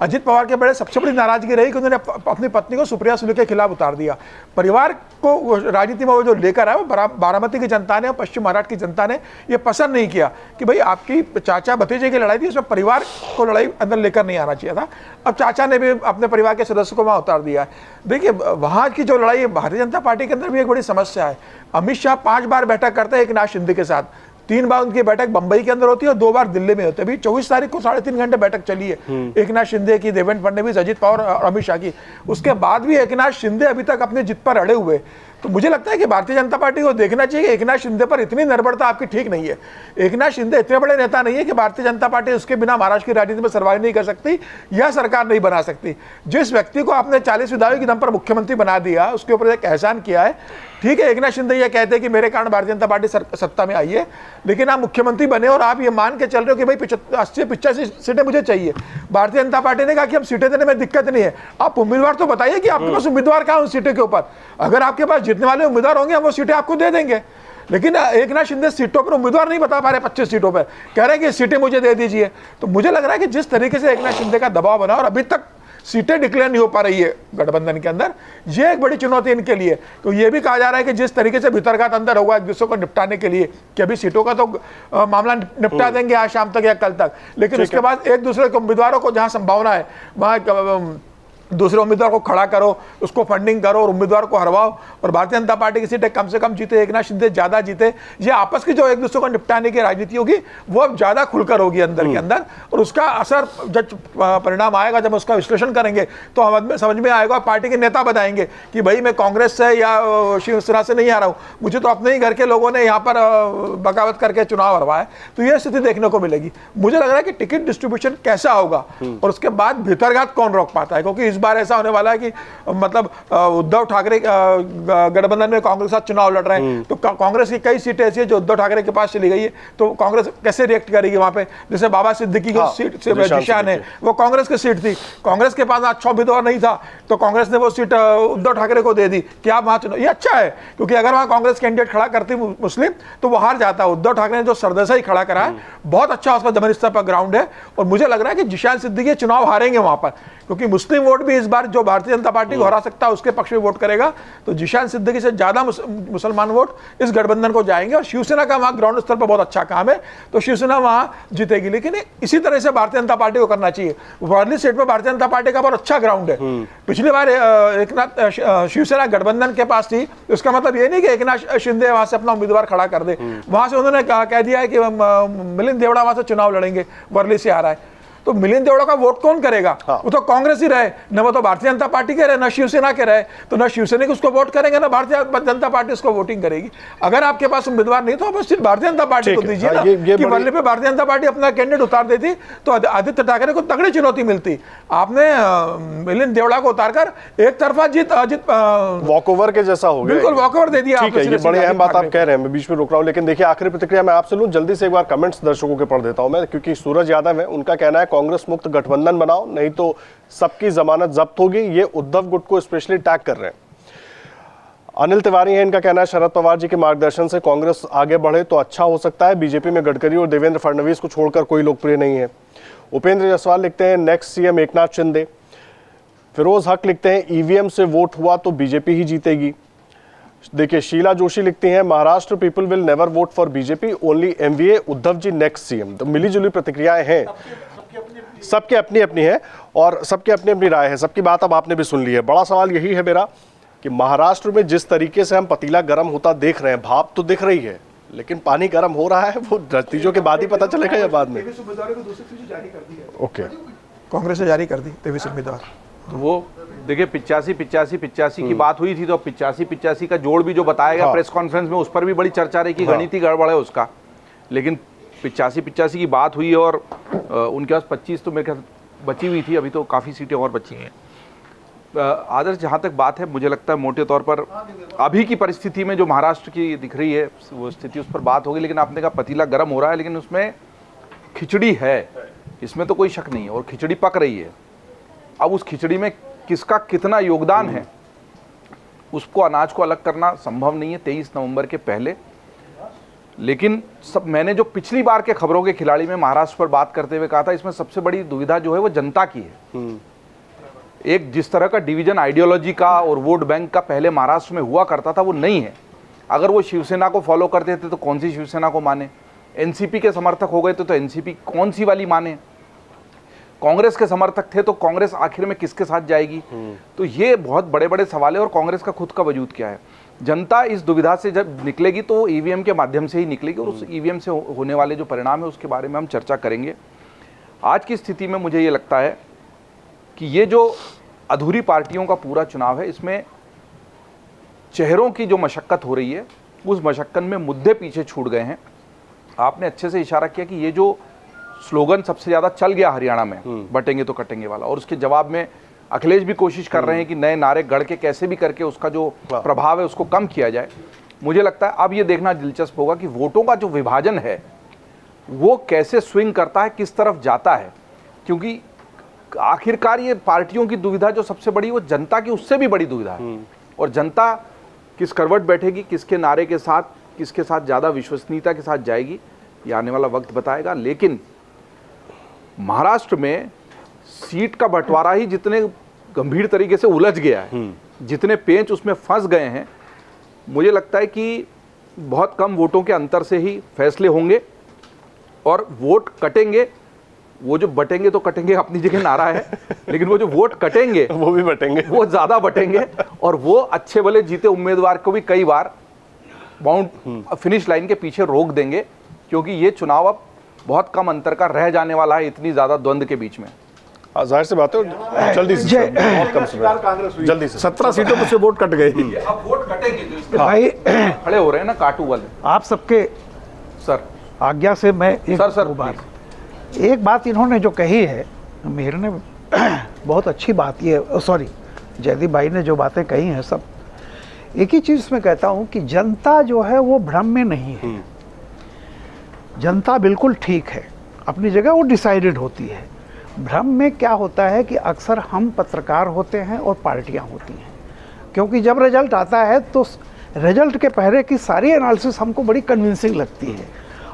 Speaker 7: अजीत पवार के बड़े सबसे बड़ी नाराजगी रही कि उन्होंने अपनी पत्नी को सुप्रिया सुले के खिलाफ उतार दिया। परिवार को राजनीति में वो जो लेकर आया वो बारामती की जनता ने और पश्चिम महाराष्ट्र की जनता ने ये पसंद नहीं किया कि भाई आपकी चाचा भतीजे की लड़ाई थी, उसमें परिवार को लड़ाई अंदर लेकर नहीं आना चाहिए था। अब चाचा ने भी अपने परिवार के सदस्य को वहाँ उतार दिया है। देखिए वहाँ की जो लड़ाई भारतीय जनता पार्टी के अंदर भी एक बड़ी समस्या है। अमित शाह 5 बार बैठक करते हैं एकनाथ शिंदे के साथ। 3 बार उनकी बैठक बंबई के अंदर होती है और 2 बार दिल्ली में होती है। अभी 24 तारीख को 3.5 घंटे बैठक चली है एकनाथ शिंदे की, देवेंद्र फडणवीस, अजीत पवार और अमित शाह की। उसके बाद भी एकनाथ शिंदे अभी तक अपनी जिद पर अड़े हुए। तो मुझे लगता है कि भारतीय जनता पार्टी को देखना चाहिए कि एकनाथ शिंदे पर इतनी निर्भरता आपकी ठीक नहीं है। एकनाथ शिंदे इतने बड़े नेता नहीं है कि भारतीय जनता पार्टी उसके बिना महाराष्ट्र की राजनीति में सर्वाइव नहीं कर सकती या सरकार नहीं बना सकती। जिस व्यक्ति को आपने 40 विधायकों के दम पर मुख्यमंत्री बना दिया, उसके ऊपर एक एहसान किया है। ठीक है, एकनाथ शिंदे ये कहते हैं कि मेरे कारण भारतीय जनता पार्टी सत्ता में आई है, लेकिन आप मुख्यमंत्री बने और आप ये मान के चल रहे हो कि भाई 80-85 सीटें मुझे चाहिए। भारतीय जनता पार्टी ने कहा कि हम सीटें देने में दिक्कत नहीं है, आप उम्मीदवार तो बताइए कि आपके पास उम्मीदवार कहाँ उन सीटों के ऊपर। अगर आपके पास जीतने वाले उम्मीदवार होंगे हम वो सीटें आपको दे देंगे। लेकिन एकनाथ शिंदे सीटों पर उम्मीदवार नहीं बता पा रहे, 25 सीटों पर कह रहे हैं कि सीटें मुझे दे दीजिए। तो मुझे लग रहा है कि जिस तरीके से एकनाथ शिंदे का दबाव बना और अभी तक सीटें डिक्लेयर नहीं हो पा रही है गठबंधन के अंदर, ये एक बड़ी चुनौती इनके लिए। तो ये भी कहा जा रहा है कि जिस तरीके से भीतरघात अंदर होगा एक दूसरे को निपटाने के लिए कि अभी सीटों का तो मामला निपटा देंगे आज शाम तक या कल तक, लेकिन उसके बाद एक दूसरे के उम्मीदवारों को जहां संभावना है वहां दूसरे उम्मीदवार को खड़ा करो, उसको फंडिंग करो और उम्मीदवार को हरवाओ और भारतीय जनता पार्टी की सीटें कम से कम जीते, एकनाथ शिंदे ज्यादा जीते। ये आपस की जो एक दूसरे को निपटाने की राजनीति होगी वो अब ज्यादा खुलकर होगी अंदर के अंदर, और उसका असर जब परिणाम आएगा, जब उसका विश्लेषण करेंगे तो हमें समझ में आएगा। पार्टी के नेता बताएंगे कि भाई मैं कांग्रेस से या शिवसेना से नहीं आ रहा हूँ, मुझे तो अपने ही घर के लोगों ने यहाँ पर बगावत करके चुनाव हरवाया। तो ये स्थिति देखने को मिलेगी। मुझे लग रहा है कि टिकट डिस्ट्रीब्यूशन कैसा होगा और उसके बाद भीतरघात कौन रोक पाता है, क्योंकि बार ऐसा होने वाला है कि मतलब उद्धव ठाकरे गठबंधन में कांग्रेस के साथ चुनाव लड़ रहे हैं, तो कांग्रेस की कई सीटें ऐसी है जो उद्धव ठाकरे के पास चली गई है, तो कांग्रेस कैसे रिएक्ट करेगी वहां पे। जैसे बाबा सिद्दीकी की सीट से निशान है, वो कांग्रेस की सीट थी, कांग्रेस के पास अच्छा उम्मीदवार नहीं था तो कांग्रेस ने वो सीट उद्धव ठाकरे को दे दी कि आप वहां चुनाव। ये अच्छा है क्योंकि अगर वहां कांग्रेस कैंडिडेट खड़ा करती मुस्लिम तो वो हार जाता। उद्धव ठाकरे ने जो सरदेसा ही खड़ा करा है, बहुत अच्छा उसका जमीनी स्तर पर ग्राउंड है, और मुझे लग रहा है कि जिशान सिद्दीकी चुनाव हारेंगे वहां पर, क्योंकि मुस्लिम वोट भी इस बार जो भारतीय जनता पार्टी को हरा सकता है उसके पक्ष में वोट करेगा। तो जिशान सिद्दीकी से ज्यादा मुसलमान वोट इस गठबंधन को जाएंगे और शिवसेना का वहां ग्राउंड स्तर पर बहुत अच्छा काम है, तो शिवसेना वहां जीतेगी। लेकिन इसी तरह से भारतीय जनता पार्टी को करना चाहिए। वर्ली सीट पर भारतीय जनता पार्टी का बहुत अच्छा ग्राउंड है। पिछली बार एकनाथ शिवसेना गठबंधन के पास थी, उसका मतलब ये नहीं कि एकनाथ शिंदे वहां से अपना उम्मीदवार खड़ा कर दे। वहां से उन्होंने कह दिया है कि मिलिंद देवड़ा वहां से चुनाव लड़ेंगे, वर्ली से आ रहा है, तो मिलिंद देवड़ा का वोट कौन करेगा? वो तो कांग्रेस ही रहे, न वो तो भारतीय जनता पार्टी के रहे, न शिवसेना के रहे, तो न शिवसेना को उसको वोट करेंगे, न भारतीय जनता पार्टी उसको वोटिंग करेगी। अगर आपके पास उम्मीदवार नहीं तो आप सिर्फ भारतीय जनता पार्टी को दीजिए ना, कि वर्ली पे भारतीय जनता पार्टी अपना कैंडिडेट उतार देती तो आदित्य ठाकरे को तगड़ी चुनौती मिलती। आपने मिलिंद देवड़ा को उतारकर एक तरफा जीत
Speaker 1: वॉकओवर के जैसा हो गया, बिल्कुल
Speaker 2: वॉकओवर दे दिया।
Speaker 1: ये बड़ी अहम बात आप कह रहे हैं, मैं बीच में रोक रहा हूं, लेकिन देखिए आखिरी प्रतिक्रिया मैं आपसे लूं, जल्दी से एक बार कमेंट्स दर्शकों के पढ़ देता हूं मैं, क्योंकि सूरज यादव है, उनका कहना है कांग्रेस मुक्त गठबंधन बनाओ नहीं तो सबकी जमानत जब्त होगी, ये उद्धव गुट को स्पेशली टैग कर रहे हैं। अनिल तिवारी है, इनका कहना है शरद पवार जी के मार्गदर्शन से कांग्रेस आगे बढ़े तो अच्छा हो सकता है, बीजेपी में गडकरी और देवेंद्र फडणवीस को छोड़कर कोई लोकप्रिय नहीं है। उपेंद्र जायसवाल लिखते हैं नेक्स्ट सीएम एकनाथ शिंदे। फिरोज हक लिखते हैं ईवीएम से वोट हुआ तो बीजेपी ही जीतेगी। देखिए शीला जोशी लिखती हैं Maharashtra people will never vote for BJP, only MVA, Uddhav ji next CM. तो मिली जुली प्रतिक्रियाएं हैं, सबके अपनी अपनी है और सबके अपनी अपनी राय है, सबकी बात अब आपने भी सुन ली है। बड़ा सवाल यही है मेरा कि महाराष्ट्र में जिस तरीके से हम पतीला गर्म होता देख रहे हैं, भाप तो दिख रही है लेकिन पानी गर्म हो रहा है, वो नतीजों के बाद ही पता चलेगा या बाद में?
Speaker 7: ओके, कांग्रेस ने जारी कर दी 23 उम्मीदवार।
Speaker 6: तो वो देखिए 85 की बात हुई थी, तो 85 का जोड़ भी जो बताया गया प्रेस कॉन्फ्रेंस में, उस पर भी बड़ी चर्चा रही कि गणितीय गड़बड़ है उसका। लेकिन 85 की बात हुई और उनके पास 25 तो मेरे ख्याल बची हुई थी, अभी तो काफ़ी सीटें और बची हैं। आदर्श, जहाँ तक बात है, मुझे लगता है मोटे तौर पर अभी की परिस्थिति में जो महाराष्ट्र की दिख रही है वो स्थिति, उस पर बात होगी। लेकिन आपने कहा पतीला गर्म हो रहा है, लेकिन उसमें खिचड़ी है, इसमें तो कोई शक नहीं है, और खिचड़ी पक रही है। अब उस खिचड़ी में किसका कितना योगदान है, उसको, अनाज को अलग करना संभव नहीं है 23 नवंबर के पहले। लेकिन सब, मैंने जो पिछली बार के खबरों के खिलाड़ी में महाराष्ट्र पर बात करते हुए कहा था, इसमें सबसे बड़ी दुविधा जो है वो जनता की है। एक जिस तरह का डिवीजन आइडियोलॉजी का और वोट बैंक का पहले महाराष्ट्र में हुआ करता था, वो नहीं है। अगर वो शिवसेना को फॉलो करते थे तो कौन सी शिवसेना को माने, एनसीपी के समर्थक हो गए तो एनसीपी कौन सी वाली माने, कांग्रेस के समर्थक थे तो कांग्रेस आखिर में किसके साथ जाएगी। तो ये बहुत बड़े बड़े सवाल है, और कांग्रेस का खुद का वजूद क्या है। जनता इस दुविधा से जब निकलेगी तो ईवीएम के माध्यम से ही निकलेगी, और उस ईवीएम से होने वाले जो परिणाम है उसके बारे में हम चर्चा करेंगे। आज की स्थिति में मुझे ये लगता है कि ये जो अधूरी पार्टियों का पूरा चुनाव है, इसमें चेहरों की जो मशक्कत हो रही है, उस मशक्कत में मुद्दे पीछे छूट गए हैं। आपने अच्छे से इशारा किया कि ये जो स्लोगन सबसे ज़्यादा चल गया हरियाणा में, बटेंगे तो कटेंगे वाला, और उसके जवाब में अखिलेश भी कोशिश कर रहे हैं कि नए नारे गढ़ के कैसे भी करके उसका जो प्रभाव है उसको कम किया जाए। मुझे लगता है अब ये देखना दिलचस्प होगा कि वोटों का जो विभाजन है वो कैसे स्विंग करता है, किस तरफ जाता है। क्योंकि आखिरकार ये पार्टियों की दुविधा जो सबसे बड़ी, वो जनता की उससे भी बड़ी दुविधा है। और जनता किस करवट बैठेगी, किसके नारे के साथ, किसके साथ ज़्यादा विश्वसनीयता के साथ जाएगी, ये आने वाला वक्त बताएगा। लेकिन महाराष्ट्र में सीट का बंटवारा ही जितने गंभीर तरीके से उलझ गया है, जितने पेंच उसमें फंस गए हैं, मुझे लगता है कि बहुत कम वोटों के अंतर से ही फैसले होंगे और वोट कटेंगे। वो जो बटेंगे तो कटेंगे अपनी जगह नारा है, लेकिन वो जो वोट कटेंगे
Speaker 1: वो भी बटेंगे,
Speaker 6: वो ज़्यादा बटेंगे, और वो अच्छे भले जीते उम्मीदवार को भी कई बार बाउंड फिनिश लाइन के पीछे रोक देंगे, क्योंकि ये चुनाव अब बहुत कम अंतर का रह जाने वाला है इतनी ज़्यादा द्वंद्व के बीच में।
Speaker 1: जाहिर सी बात है, जल्दी से बहुत कम समय, जल्दी से
Speaker 2: 17 सीटों पर से वोट कट गए।
Speaker 6: अब वोट कटेंगे जो इसमें
Speaker 5: भाई
Speaker 6: खड़े हो रहे हैं ना काटू वाले।
Speaker 5: आप सबके
Speaker 6: सर
Speaker 5: आज्ञा से मैं एक बात इन्होंने जो कही है, मेरे ने बहुत अच्छी बात ये, सॉरी जयदीप भाई ने जो बातें कही हैं, सब एक ही चीज़ में कहता हूँ कि जनता जो है वो भ्रम में नहीं है। जनता बिल्कुल ठीक है, अपनी जगह वो डिसाइडेड होती है। भ्रम में क्या होता है कि अक्सर हम पत्रकार होते हैं और पार्टियां होती हैं, क्योंकि जब रिजल्ट आता है तो रिजल्ट के पहले की सारी एनालिसिस हमको बड़ी कन्विंसिंग लगती है,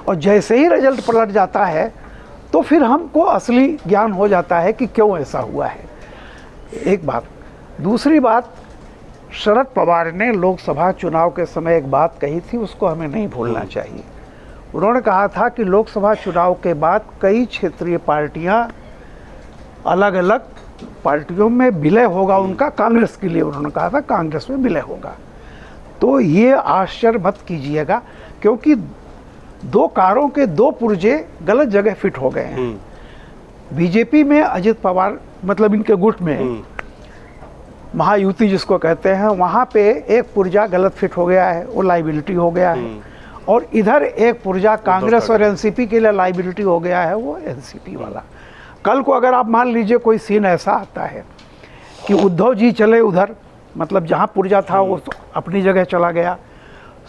Speaker 5: और जैसे ही रिजल्ट पलट जाता है तो फिर हमको असली ज्ञान हो जाता है कि क्यों ऐसा हुआ है। एक बात। दूसरी बात, शरद पवार ने लोकसभा चुनाव के समय एक बात कही थी, उसको हमें नहीं भूलना चाहिए। उन्होंने कहा था कि लोकसभा चुनाव के बाद कई क्षेत्रीय पार्टियां अलग अलग पार्टियों में विलय होगा उनका, कांग्रेस के लिए उन्होंने कहा था कांग्रेस में विलय होगा। तो ये आश्चर्य मत कीजिएगा, क्योंकि दो कारों के दो पुर्जे गलत जगह फिट हो गए हैं। बीजेपी में अजित पवार, मतलब इनके गुट में महायुति जिसको कहते हैं, वहाँ पे एक पुर्जा गलत फिट हो गया है, वो लाइबिलिटी हो गया है, और इधर एक पुर्जा कांग्रेस और एनसीपी के लिए लाइबिलिटी हो गया है, वो एनसीपी वाला। कल को अगर आप मान लीजिए कोई सीन ऐसा आता है कि उद्धव जी चले उधर, मतलब जहाँ पुर्जा था वो अपनी जगह चला गया,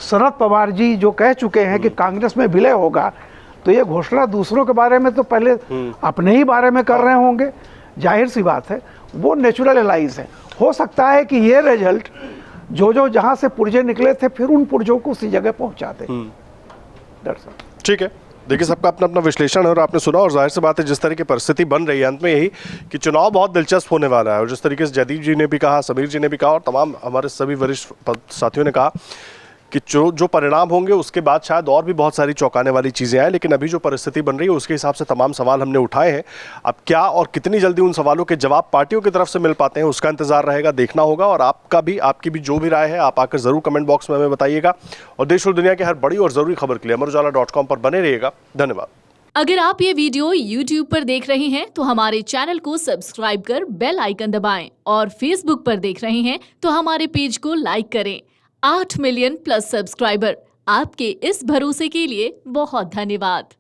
Speaker 5: शरद पवार जी जो कह चुके हैं कि कांग्रेस में विलय होगा, तो ये घोषणा दूसरों के बारे में तो पहले अपने ही बारे में कर रहे होंगे। जाहिर सी बात है वो नेचुरल एलाइज है। हो सकता है कि ये रिजल्ट जो जहाँ से पुर्जे निकले थे फिर उन पुर्जों को उसी जगह पहुँचा दे।
Speaker 1: ठीक है, देखिए सबका अपना अपना विश्लेषण है और आपने सुना, और जाहिर सी बात है जिस तरह की परिस्थिति बन रही है अंत में यही कि चुनाव बहुत दिलचस्प होने वाला है। और जिस तरीके से जयदीप जी ने भी कहा, समीर जी ने भी कहा, और तमाम हमारे सभी वरिष्ठ साथियों ने कहा कि जो परिणाम होंगे उसके बाद शायद और भी बहुत सारी चौंकाने वाली चीज़ें आए, लेकिन अभी जो परिस्थिति बन रही है उसके हिसाब से तमाम सवाल हमने उठाए हैं। अब क्या और कितनी जल्दी उन सवालों के जवाब पार्टियों की तरफ से मिल पाते हैं उसका इंतजार रहेगा, देखना होगा। और आपकी भी जो भी राय है आप आकर ज़रूर कमेंट बॉक्स में हमें बताइएगा। और देश और दुनिया की हर बड़ी और ज़रूरी खबर के लिए अमर उजाला.com पर बने रहिएगा। धन्यवाद।
Speaker 8: अगर आप ये वीडियो YouTube पर देख रहे हैं तो हमारे चैनल को सब्सक्राइब कर बेल आइकन दबाएं और Facebook पर देख रहे हैं तो हमारे पेज को लाइक करें। 8 मिलियन प्लस सब्सक्राइबर, आपके इस भरोसे के लिए बहुत धन्यवाद।